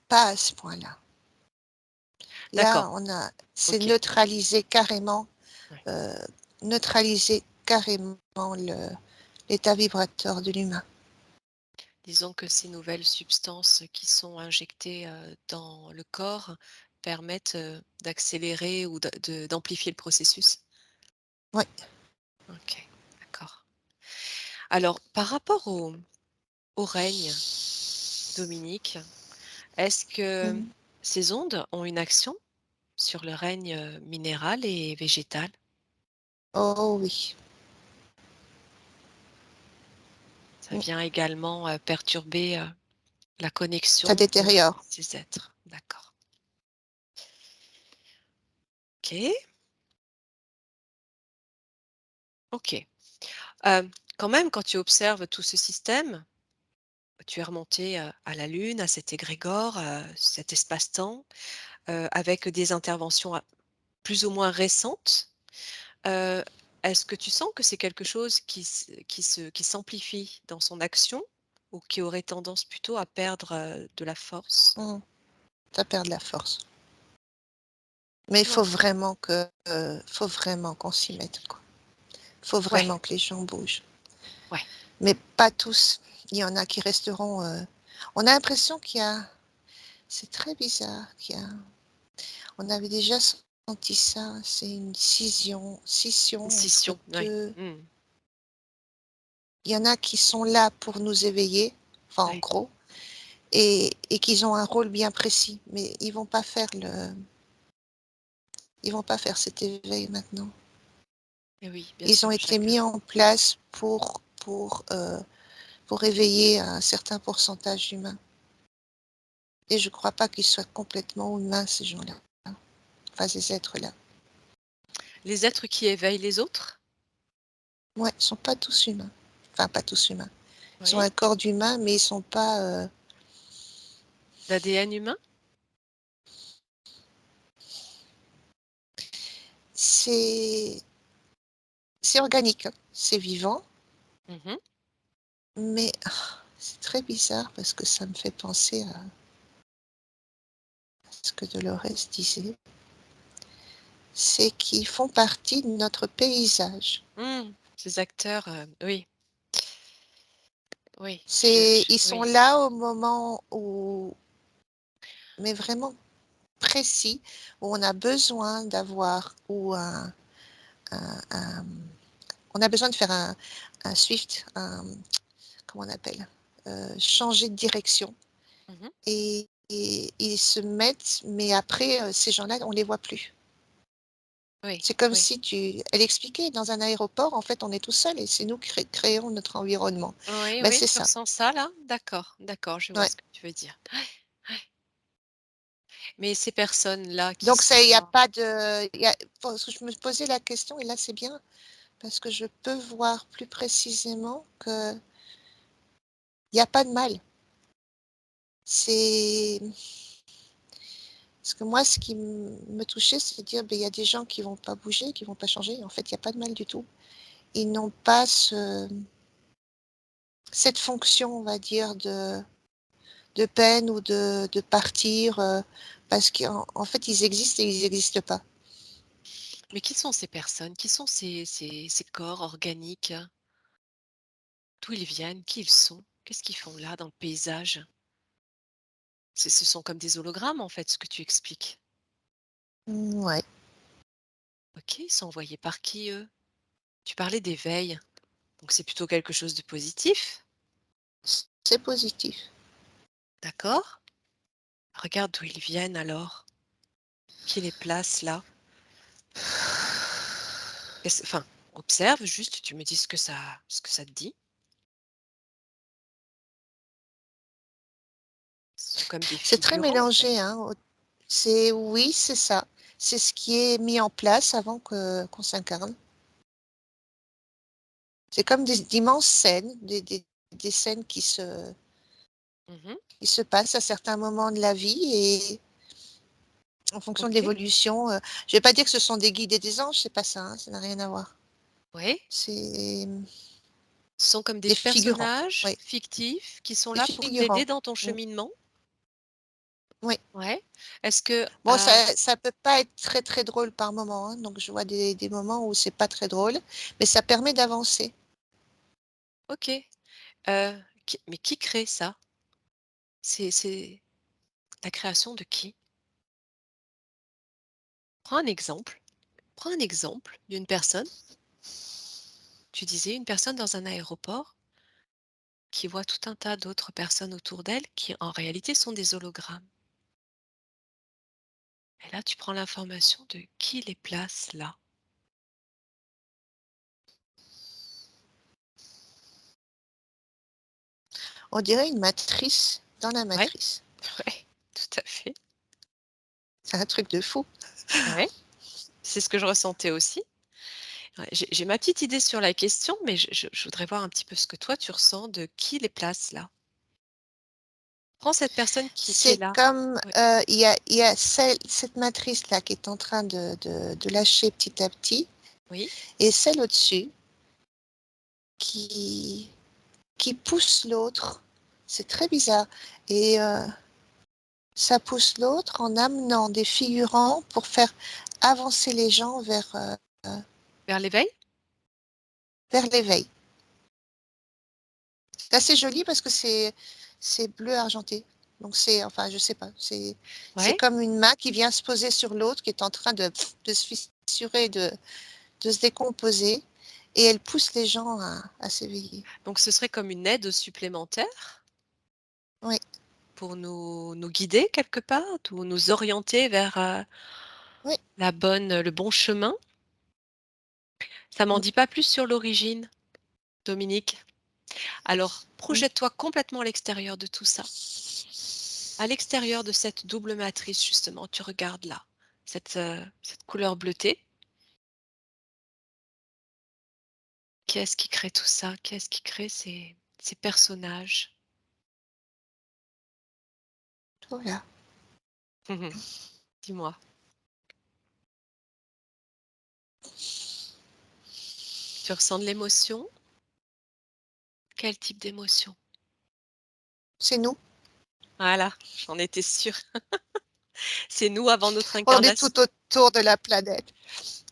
pas à ce point-là. D'accord, Là, c'est OK. Ouais. heu, neutralisé carrément l'état vibrateur de l'humain. Disons que ces nouvelles substances qui sont injectées, dans le corps permettent, d'accélérer ou d'amplifier le processus? Ouais, OK, d'accord. Alors par rapport au règne dominique, Est-ce que Mmh. ces ondes ont une action sur le règne, minéral et végétal? Oh oui. Ça Mmh. vient également, perturber, la Ça connexion de détériore. ces êtres. D'accord. OK, OK. Quand même, quand tu observes tout ce système, tu es remonté, à la Lune, à cet égrégore, cet espace-temps, avec des interventions a plus ou moins récentes. Heu, Est-ce que tu sens que c'est quelque chose qui s'amplifie dans son action ou qui aurait tendance plutôt à perdre, de la force? Mmh. Ça perd de la force. Mais il Ouais, faut vraiment qu'on s'y mette, quoi. Il faut ouais, vraiment que les gens bougent. ouais. Mais pas tous. Il y en a qui resteront, on a l'impression qu'il y a c'est très bizarre qu'il y a on avait déjà senti ça, c'est une Une scission entre scission, ouais. 2. Mmh, Il y en a qui sont là pour nous éveiller, enfin en ouais. gros, et qu'ils ont un rôle bien précis, mais ils vont pas faire cet éveil maintenant. Et oui, bien Ils ont sûr, été chacun. mis en place pour éveiller un certain pourcentage d'humains et je crois pas qu'ils soient complètement humains ces gens-là, enfin ces êtres-là. Les êtres qui éveillent les autres? Ouais, ils sont pas tous humains, enfin pas tous humains. Ils ont Oui. un corps d'humain, mais ils sont pas, L'ADN humain? c'est c'est organique, hein, c'est vivant, Mmh. mais c'est très bizarre parce que ça me fait penser à ce que Dolores disait, c'est qu'ils font partie de notre paysage. Mmh. Ces acteurs, oui, oui, Ils sont oui. là au moment où, mais vraiment précis, où on a besoin d'avoir ou un on a besoin de faire un swift, comment on appelle? Changer de direction Mmh. et ils se mettent, mais après, ces gens-là, on les voit plus. Oui, C'est comme oui. si elle expliquait dans un aéroport, en fait, on est tout seul et c'est nous qui créons notre environnement. Oui, Ben oui, c'est tu ça, ressens ça là? D'accord, d'accord, je vois ouais. ce que tu veux dire. Mais ces personnes-là qui Donc sont ça, il y a là, pas de il y a parce que je me posais la question et là, c'est bien parce que je peux voir plus précisément qu'il y a pas de mal. C'est parce que moi, ce qui me touchait, c'est de dire: ben il y a des gens qui vont pas bouger, qui vont pas changer. En fait, il y a pas de mal du tout. Ils n'ont pas cette fonction, on va dire, de peine ou de partir, parce qu'en fait, ils existent et ils n'existent pas. mais qui sont ces personnes? Qui sont ces corps organiques? D'où ils viennent? Qui ils sont? Qu'est-ce qu'ils font là dans le paysage? Ce sont comme des hologrammes en fait, ce que tu expliques. Ouais, OK, ils sont envoyés par qui eux? Tu parlais d'éveil, donc c'est plutôt quelque chose de positif, c'est positif. d'accord? Regarde d'où ils viennent alors, qui les place là. Enfin, observe juste, tu me dis ce que ça te dit. Ce sont comme des C'est très figurants en fait. mélangé, hein, oui, c'est ça. C'est ce qui est mis en place avant qu'on s'incarne. C'est comme d'immenses scènes, des scènes Mmh. qui se passent à certains moments de la vie et en fonction de OK. l'évolution, je vais pas dire que ce sont des guides et des anges, c'est pas ça, hein, ça n'a rien à voir. Oui. C'est Ce sont comme des des figurants, personnages oui, fictifs qui sont des là pour t'aider figurants. dans ton Mmh, cheminement? oui. Ouais. Est-ce que, Bon, ça peut pas être très, très drôle par moment, hein, donc je vois des moments où c'est pas très drôle, mais ça permet d'avancer. OK, mais qui crée ça? C'est la création de qui? Prends un exemple. Prends un exemple d'une personne. Tu disais une personne dans un aéroport. qui voit tout un tas d'autres personnes autour d'elle qui, en réalité, sont des hologrammes. Et là, tu prends l'information de qui les place là. On dirait une matrice dans la Ouais, matrice. ouais, tout à fait. C'est un truc de fou. Ouais, c'est ce que je ressentais aussi. Ouais, j'ai ma petite idée sur la question, mais je voudrais voir un petit peu ce que toi tu ressens de qui les place là. Prends cette personne qui est C'est là. comme, Oui, il y a cette matrice-là qui est en train de lâcher petit à petit, oui, et celle au-dessus qui, qui pousse l'autre. C'est très bizarre. Et ça pousse l'autre en amenant des figurants pour faire avancer les gens vers l'éveil. vers l'éveil. C'est assez joli parce que c'est bleu argenté. Donc c'est, enfin, je sais pas, c'est Ouais. comme une main qui vient se poser sur l'autre qui est en train de se fissurer, de se décomposer, et elle pousse les gens à s'éveiller. Donc ce serait comme une aide supplémentaire Oui, pour nous guider quelque part, ou nous orienter vers oui. le bon chemin. Ça m'en Mm, dit pas plus sur l'origine, Dominique. Alors, mm. projette-toi complètement à l'extérieur de tout ça. À l'extérieur de cette double matrice, justement, tu regardes là, cette couleur bleutée. Qu'est-ce qui crée tout ça? Qu'est-ce qui crée ces personnages? Voilà. Dis-moi. Tu ressens de l'émotion? Quel type d'émotion? C'est nous. Voilà, j'en étais sûre. C'est nous avant notre On est incarnation. tout autour de la planète.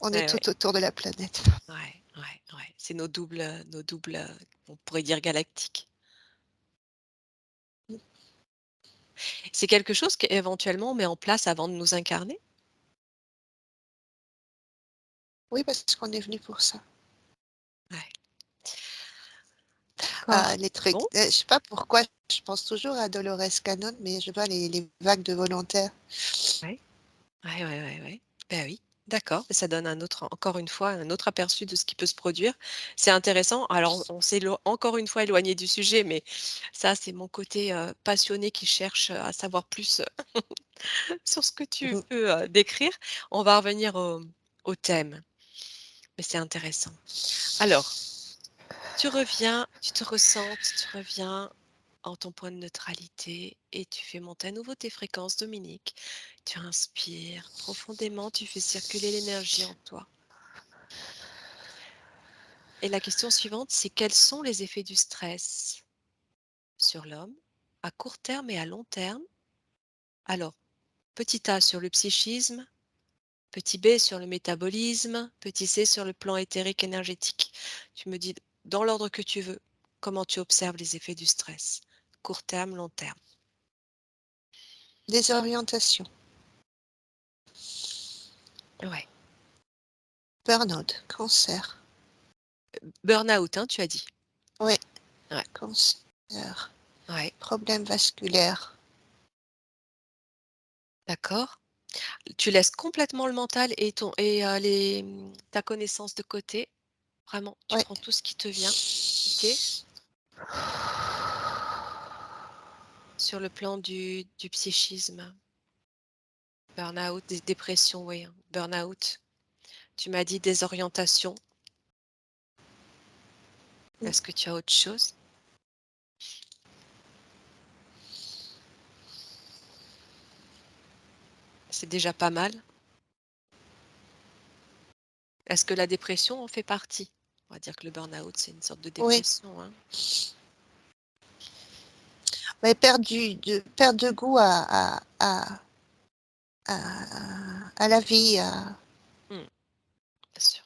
On est Ouais, ouais, tout autour de la planète. ouais, ouais, ouais. C'est nos doubles, on pourrait dire galactiques. C'est quelque chose qu'éventuellement on met en place avant de nous incarner? Oui, parce qu'on est venu pour ça. Ouais. Ah, D'accord. les trucs. Bon, Je sais pas pourquoi, je pense toujours à Dolores Cannon, mais je vois les vagues de volontaires. ouais. Ouais, ouais, ouais, ouais. Bah oui, d'accord. Ça donne encore une fois, un autre aperçu de ce qui peut se produire. C'est intéressant. Alors, on s'est encore une fois éloigné du sujet, mais ça, c'est mon côté passionné qui cherche à savoir plus sur ce que tu Mhm. peux décrire. On va revenir au thème, mais c'est intéressant. Alors, tu reviens, tu te ressentes, tu reviens en ton point de neutralité et tu fais monter à nouveau tes fréquences, Dominique. Tu inspires profondément, tu fais circuler l'énergie en toi. Et la question suivante, c'est quels sont les effets du stress sur l'homme à court terme et à long terme? Alors, petit A sur le psychisme, petit B sur le métabolisme, petit C sur le plan éthérique énergétique. Tu me dis dans l'ordre que tu veux comment tu observes les effets du stress. Court terme, long terme. Désorientation, Ouais. burn-out, cancer. Burn-out, hein, tu as dit. Oui, Ouais. cancer, Ouais. problème vasculaire. D'accord. Tu laisses complètement le mental et ta connaissance de côté. Vraiment, tu Oui, prends tout ce qui te vient, OK? Sur le plan du psychisme, burn-out, dépression, oui, hein, burn-out. Tu m'as dit désorientation. mm, Est-ce que tu as autre chose? C'est déjà pas mal. Est-ce que la dépression en fait partie? On va dire que le burn-out, c'est une sorte de oui. dépression, hein? Mais perdre de goût à la vie. Mmh, bien sûr.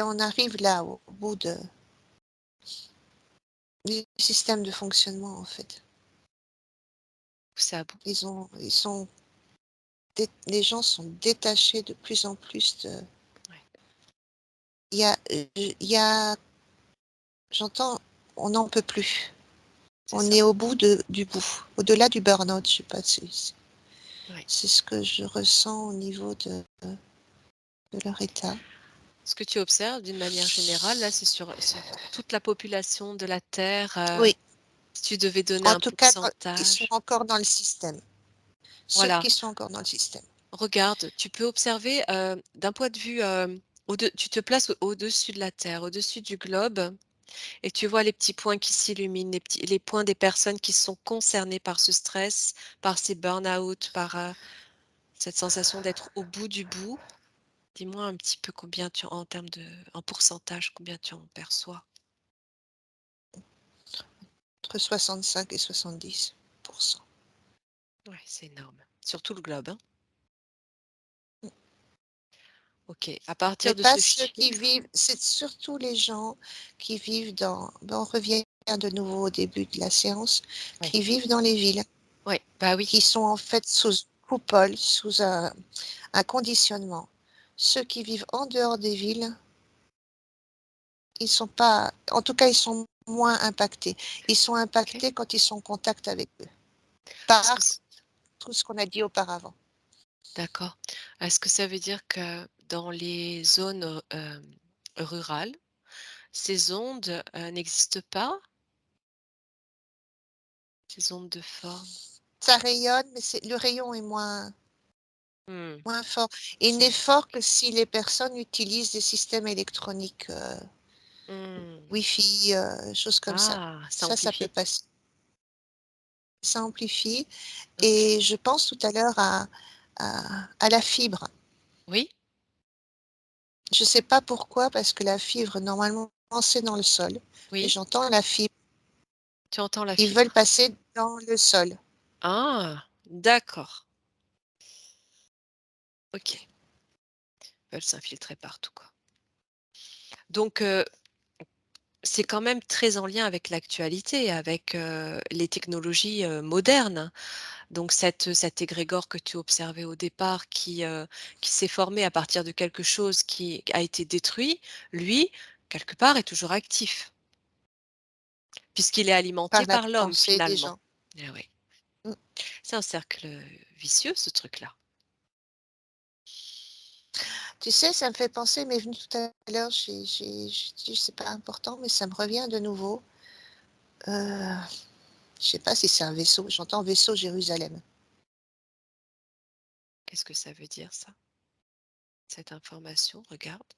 On arrive là, au bout du système de fonctionnement, en fait. Poussé à bout. Les gens sont détachés de plus en plus de. Ouais. Il y a J'entends, on n'en peut plus. C'est On ça. est au bout du bout, au-delà du burn-out, je sais pas, Oui. c'est ce que je ressens au niveau de leur état. Ce que tu observes d'une manière générale, là, c'est sur toute la population de la Terre. Oui, Si tu devais donner en un tout cas, ils sont pourcentage, encore dans le système. Ceux voilà. qui sont encore dans le système. Regarde, tu peux observer d'un point de vue, tu te places au-dessus de la Terre, au-dessus du globe, et tu vois les petits points qui s'illuminent, les points des personnes qui sont concernées par ce stress, par ces burn-out, par cette sensation d'être au bout du bout. Dis-moi un petit peu combien en termes en pourcentage, combien tu en perçois. Entre 65 et 70%. Ouais, c'est énorme. Sur tout le globe, hein. Ok. À Mais partir de pas ce ceux qui chiffre, vivent, c'est surtout les gens qui vivent on revient de nouveau au début de la séance, oui, qui vivent dans les villes, oui, bah qui oui, sont en fait sous coupole, sous un conditionnement. Ceux qui vivent en dehors des villes, ils sont pas, en tout cas, ils sont moins impactés. Ils sont ok. impactés quand ils sont en contact avec eux, Est-ce que par tout ce qu'on a dit auparavant. D'accord. Est-ce que ça veut dire que dans les zones, rurales, ces ondes, n'existent pas? Ces ondes de forme? Ça rayonne, mais le rayon est Mmh. moins fort. Il n'est fort que si les personnes utilisent des systèmes électroniques, Mmh. Wi-Fi, choses comme ça. Ah, ça Ça peut amplifie. passer. Ça amplifie. OK. Et je pense tout à l'heure à la fibre. Oui? Je ne sais pas pourquoi, parce que la fibre, normalement, c'est dans le sol. Et Oui? j'entends la fibre. Tu entends la Ils veulent fibre? passer dans le sol. Ah! D'accord. OK. Ils veulent s'infiltrer partout, quoi. Donc c'est quand même très en lien avec l'actualité, avec, les technologies, modernes. Donc cet égrégore que tu observais au départ qui s'est formé à partir de quelque chose qui a été détruit, lui, quelque part, est toujours actif, puisqu'il est alimenté Par la par l'homme pensée des finalement. gens. Eh oui, Mm. c'est un cercle, vicieux ce truc-là. Tu sais, ça me fait penser, mais venu tout à l'heure, j'ai dit, c'est pas important, mais ça me revient de nouveau. Euh, je sais pas si c'est un vaisseau. J'entends vaisseau Jérusalem. Qu'est-ce que ça veut dire ça? Cette information? Regarde.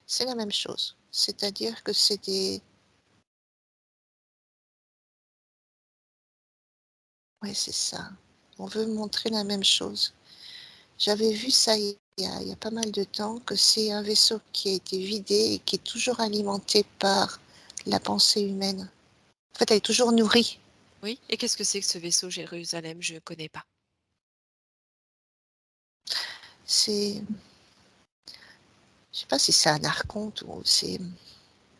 C'est la même chose. C'est-à-dire que c'est des. Ouais, c'est ça. On veut montrer la même chose. J'avais vu ça il y a pas mal de temps, que c'est un vaisseau qui a été vidé et qui est toujours alimenté par la pensée humaine. En fait, elle est toujours nourrie. Oui? Et qu'est-ce que c'est que ce vaisseau Jérusalem? Je ne connais pas. C'est, je sais pas si c'est un archonte ou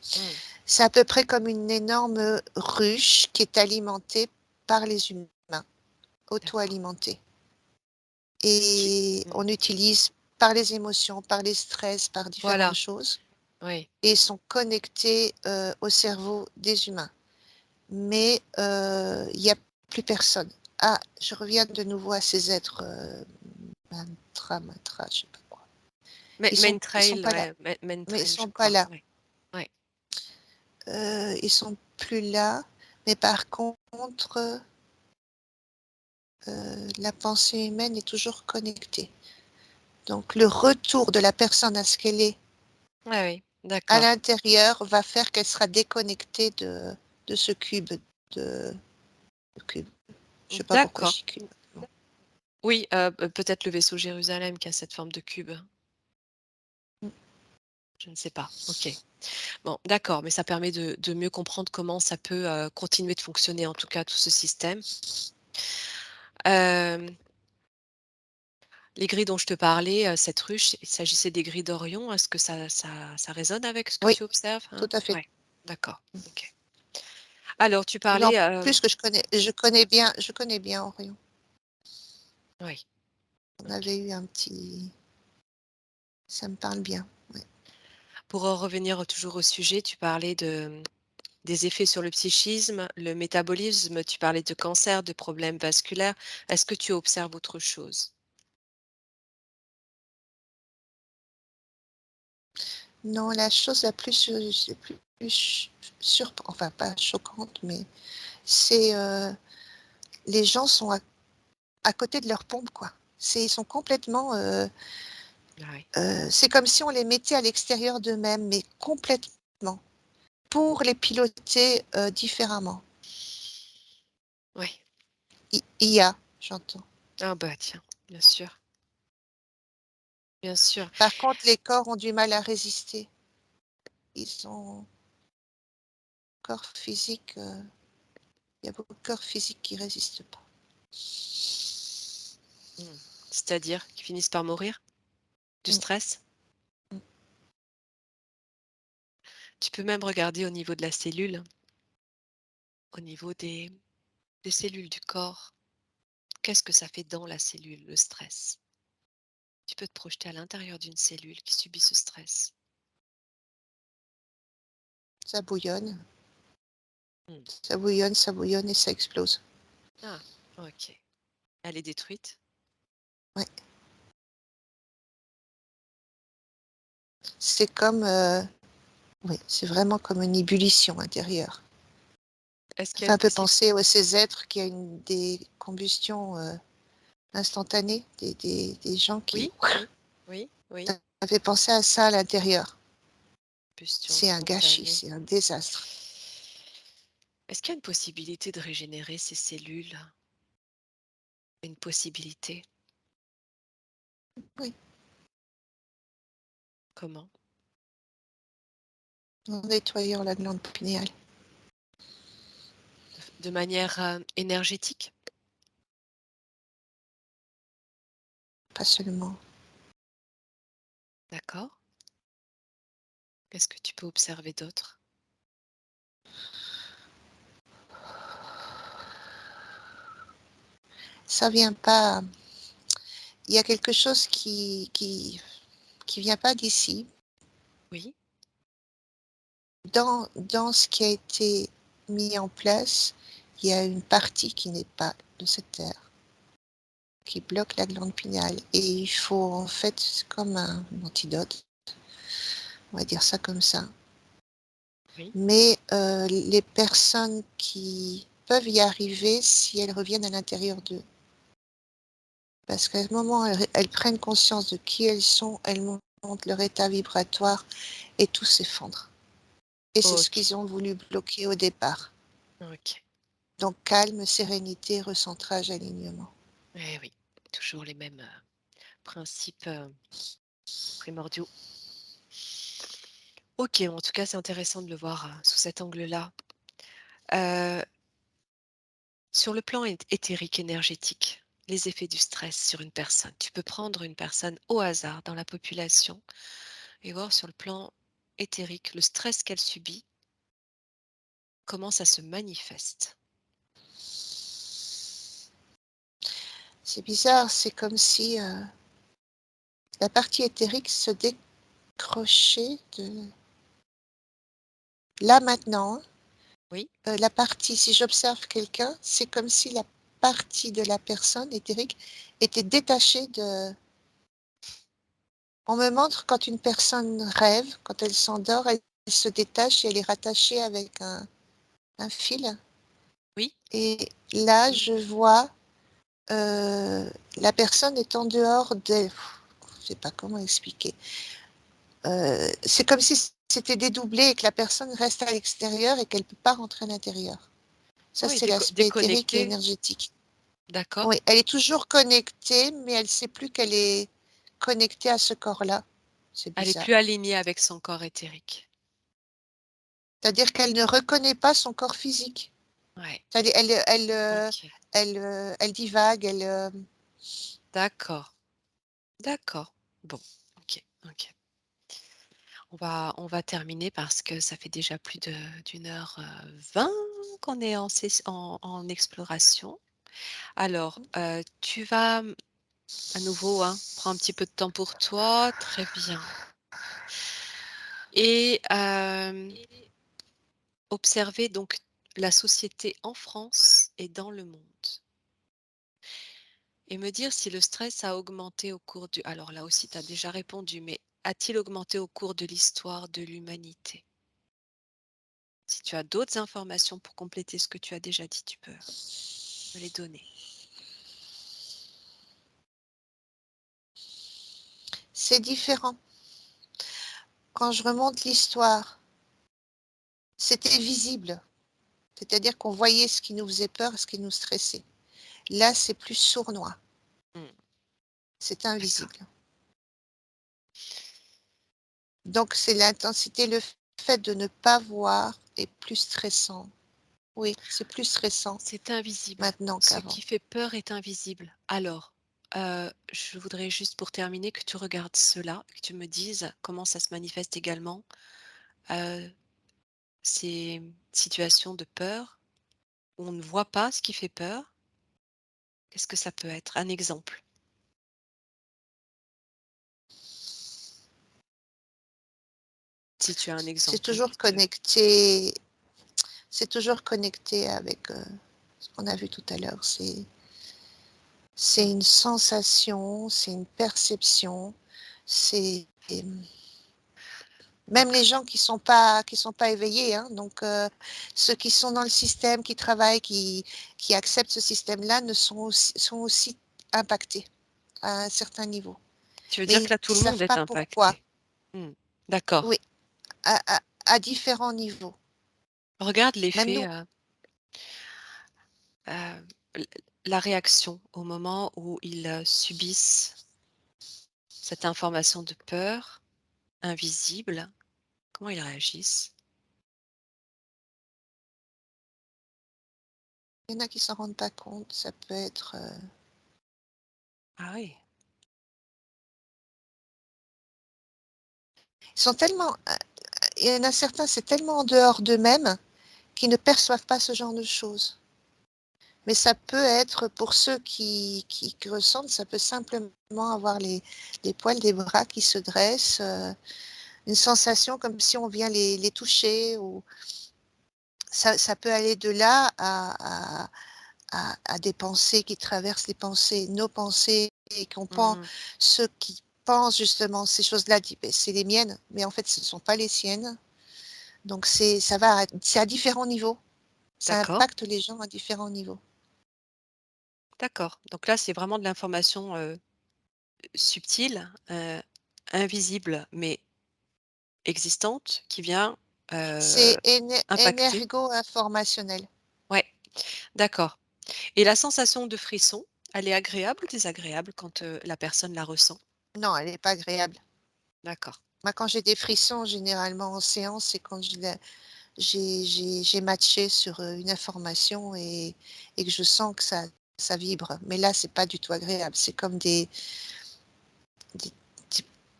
Mmh, c'est à peu près comme une énorme ruche qui est alimentée par les humains, d'accord. auto-alimentée. Qui Et mmh, on utilise par les émotions, par les stress, par différentes voilà, choses, oui. et sont connectés au cerveau des humains. Mais il n'y a plus personne. Ah, je reviens de nouveau à ces êtres mantra, je sais pas quoi. Ils sont Trail, pas là. ouais, Mais ils Trail, je sont pas crois. là. Ouais, ouais. Ils sont plus là. Mais par contre, la pensée humaine est toujours connectée. Donc le retour de la personne à ce qu'elle est Ouais, oui, à d'accord. l'intérieur va faire qu'elle sera déconnectée de ce cube. De, de cube. Je sais pas pourquoi je D'accord. dis cube. Bon. Oui, peut-être le vaisseau Jérusalem qui a cette forme de cube. Je ne sais pas. OK. Bon, d'accord, mais ça permet de mieux comprendre comment ça peut, continuer de fonctionner, en tout cas, tout ce système. Hem, les grilles dont je te parlais, cette ruche, il s'agissait des grilles d'Orion. Est-ce que ça résonne avec ce que Oui, tu observes, tout hein? à fait. Ouais, d'accord, OK. Alors tu Non, parlais, plus que je connais bien Orion. oui, On OK. avait eu un petit, ça me parle bien. Ouais. Pour en revenir toujours au sujet, tu parlais des effets sur le psychisme, le métabolisme, tu parlais de cancer, de problèmes vasculaires. Est-ce que tu observes autre chose? Non, la chose la plus, c'est plus enfin pas choquante, mais c'est, les gens sont à côté de leur pompe, quoi. Ils sont complètement, Ah oui. c'est comme si on les mettait à l'extérieur d'eux-mêmes, mais complètement, pour les piloter, différemment. Oui. IA, j'entends. Ah bah tiens, bien sûr, bien sûr. Par contre, les corps ont du mal à résister. Ils ont corps physique, il y a beaucoup de corps physiques qui résistent pas. Mmh. C'est-à-dire qu'ils finissent par mourir du Mmh, stress? mmh. Tu peux même regarder au niveau de la cellule, au niveau des cellules du corps. Qu'est-ce que ça fait dans la cellule, le stress? Tu peux te projeter à l'intérieur d'une cellule qui subit ce stress. Ça bouillonne, Mmh. ça bouillonne et ça explose. Ah, OK. Elle est détruite? Ouais. C'est comme, oui, c'est vraiment comme une ébullition intérieure. Est-ce Ça qu'il y a fait une un peu possible penser, ouais, ces êtres qui a des combustions, instantanées, des gens qui oui, oui, oui, oui, ça fait penser à ça à l'intérieur. combustion C'est un gâchis, spontanée. c'est un désastre. Est-ce qu'il y a une possibilité de régénérer ces cellules? Une possibilité? Oui, Comment? en nettoyant la glande pinéale, De manière, énergétique? pas seulement. D'accord. Qu'est-ce que tu peux observer d'autre? Ça vient pas, il y a quelque chose qui vient pas d'ici. Oui, Dans ce qui a été mis en place, il y a une partie qui n'est pas de cette terre, qui bloque la glande pinéale et il faut en fait, c'est comme un antidote, on va dire ça comme ça. oui. Mais, les personnes qui peuvent y arriver si elles reviennent à l'intérieur d'eux. Parce qu'à ce moment, elles prennent conscience de qui elles sont, elles montent leur état vibratoire et tout s'effondre. Et c'est ce OK, qu'ils ont voulu bloquer au départ. OK. Donc calme, sérénité, recentrage, alignement. Eh oui, toujours les mêmes, principes, primordiaux. OK, en tout cas, c'est intéressant de le voir, sous cet angle-là. Heu, sur le plan éthérique, énergétique, les effets du stress sur une personne. Tu peux prendre une personne au hasard dans la population et voir sur le plan éthérique le stress qu'elle subit, comment ça se manifeste. C'est bizarre, c'est comme si, la partie éthérique se décrochait de là maintenant, Oui, la partie si j'observe quelqu'un, c'est comme si la partie de la personne éthérique était détachée de on me montre quand une personne rêve, quand elle s'endort, elle se détache et elle est rattachée avec un fil oui, et là, oui, je vois, la personne est en dehors des je sais pas comment expliquer. C'est comme si c'était dédoublé et que la personne reste à l'extérieur et qu'elle ne peut pas rentrer à l'intérieur. Ça, oui, c'est l'aspect éthérique et déconnecté, énergétique. d'accord. Oui, elle est toujours connectée, mais elle ne sait plus qu'elle est connectée à ce corps-là. C'est Elle est bizarre. plus alignée avec son corps éthérique. C'est-à-dire qu'elle ne reconnaît pas son corps physique. Ouais, C'est-à-dire OK, elle divague, d'accord, d'accord. Bon, OK, OK. On va terminer parce que ça fait déjà plus d'une heure, 20 qu'on est en exploration. Alors, tu vas, à nouveau, hein, prends un petit peu de temps pour toi. Très bien. et observer donc la société en France et dans le monde et me dire si le stress a augmenté au cours du alors là aussi tu as déjà répondu, mais a-t-il augmenté au cours de l'histoire de l'humanité? Si tu as d'autres informations pour compléter ce que tu as déjà dit, tu peux me les donner. C'est différent. Quand je remonte l'histoire, c'était visible. C'est-à-dire qu'on voyait ce qui nous faisait peur, ce qui nous stressait. Là, c'est plus sournois. Mmh, C'est d'accord. invisible. Donc c'est l'intensité, le fait de ne pas voir est plus stressant. Oui, c'est plus stressant C'est invisible. maintenant Ce qu'avant. qui fait peur est invisible. Alors, je voudrais juste pour terminer que tu regardes cela, que tu me dises comment ça se manifeste également, heu, ces situations de peur où on ne voit pas ce qui fait peur. Qu'est-ce que ça peut être? Un exemple, si tu as un C'est exemple, hein, toujours qui te connecté c'est toujours connecté avec, ce qu'on a vu tout à l'heure. C'est mmh, une sensation, c'est une perception, c'est même donc les gens qui sont pas éveillés, hein, donc ceux qui sont dans le système, qui travaillent, qui acceptent ce système-là ne sont aussi impactés à un certain niveau. tu veux dire Mais que là, ils tout le monde savent est pas pourquoi. impacté? Mmh, d'accord. Oui, à différents niveaux. Regarde Même l'effet, nous, l la réaction au moment où ils, subissent cette information de peur invisible. Comment ils réagissent? il y en a qui s'en rendent pas compte, ça peut être, Ah oui, ils sont tellement, il y en a certains, c'est tellement en dehors d'eux-mêmes qu'ils ne perçoivent pas ce genre de choses. Mais ça peut être pour ceux qui ressentent, ça peut simplement avoir les poils des bras qui se dressent, une sensation comme si on vient les toucher ou ça peut aller de là à des pensées qui traversent les pensées, nos pensées et qu'on pense mmh, ceux qui pensent justement ces choses-là disent: «Beh, c'est les miennes», mais en fait ce ne sont pas les siennes. Donc c'est à différents niveaux. Ça d'accord, impacte les gens à différents niveaux. d'accord. Donc là, c'est vraiment de l'information, subtile, invisible, mais existante qui vient, C'est impacter. énergo-informationnel. Ouais, d'accord et la sensation de frisson, elle est agréable ou désagréable quand, la personne la ressent? Non, elle est pas agréable. D'accord, Moi, quand j'ai des frissons, généralement en séance, c'est quand j'ai matché sur, une information et que je sens que ça vibre. Mais là, c'est pas du tout agréable. C'est comme des des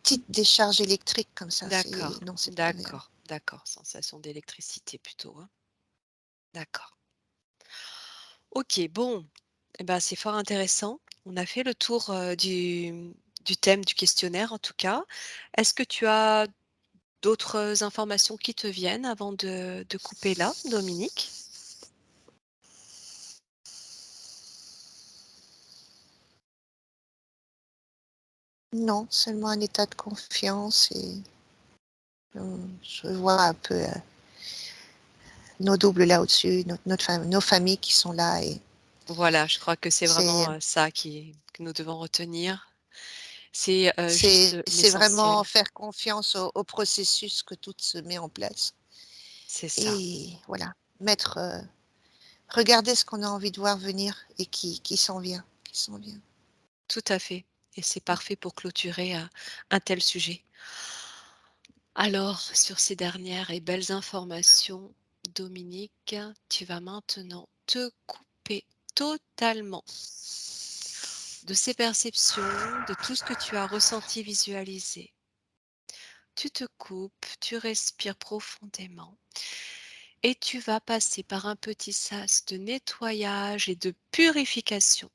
petites décharges électriques comme ça, c'est d'accord, non, c'est pas agréable. d'accord, d'accord, sensation d'électricité plutôt, hein? D'accord. OK, bon, eh ben, c'est fort intéressant. On a fait le tour, du thème du questionnaire en tout cas. Est-ce que tu as d'autres informations qui te viennent avant de couper là, Dominique? Non, seulement un état de confiance et je vois un peu, nos doubles là au-dessus, nos familles qui sont là et Voilà, je crois que c'est c'est vraiment, ça que nous devons retenir. C'est, juste, c'est vraiment l'essentiel. faire confiance au processus que tout se met en place C'est ça, et voilà, mettre, regarder ce qu'on a envie de voir venir et qui s'en vient, qui s'en vient. tout à fait et c'est parfait pour clôturer, un tel sujet. Alors, sur ces dernières et belles informations, Dominique, tu vas maintenant te couper totalement de ces perceptions, de tout ce que tu as ressenti, visualisé. Tu te coupes, tu respires profondément et tu vas passer par un petit sas de nettoyage et de purification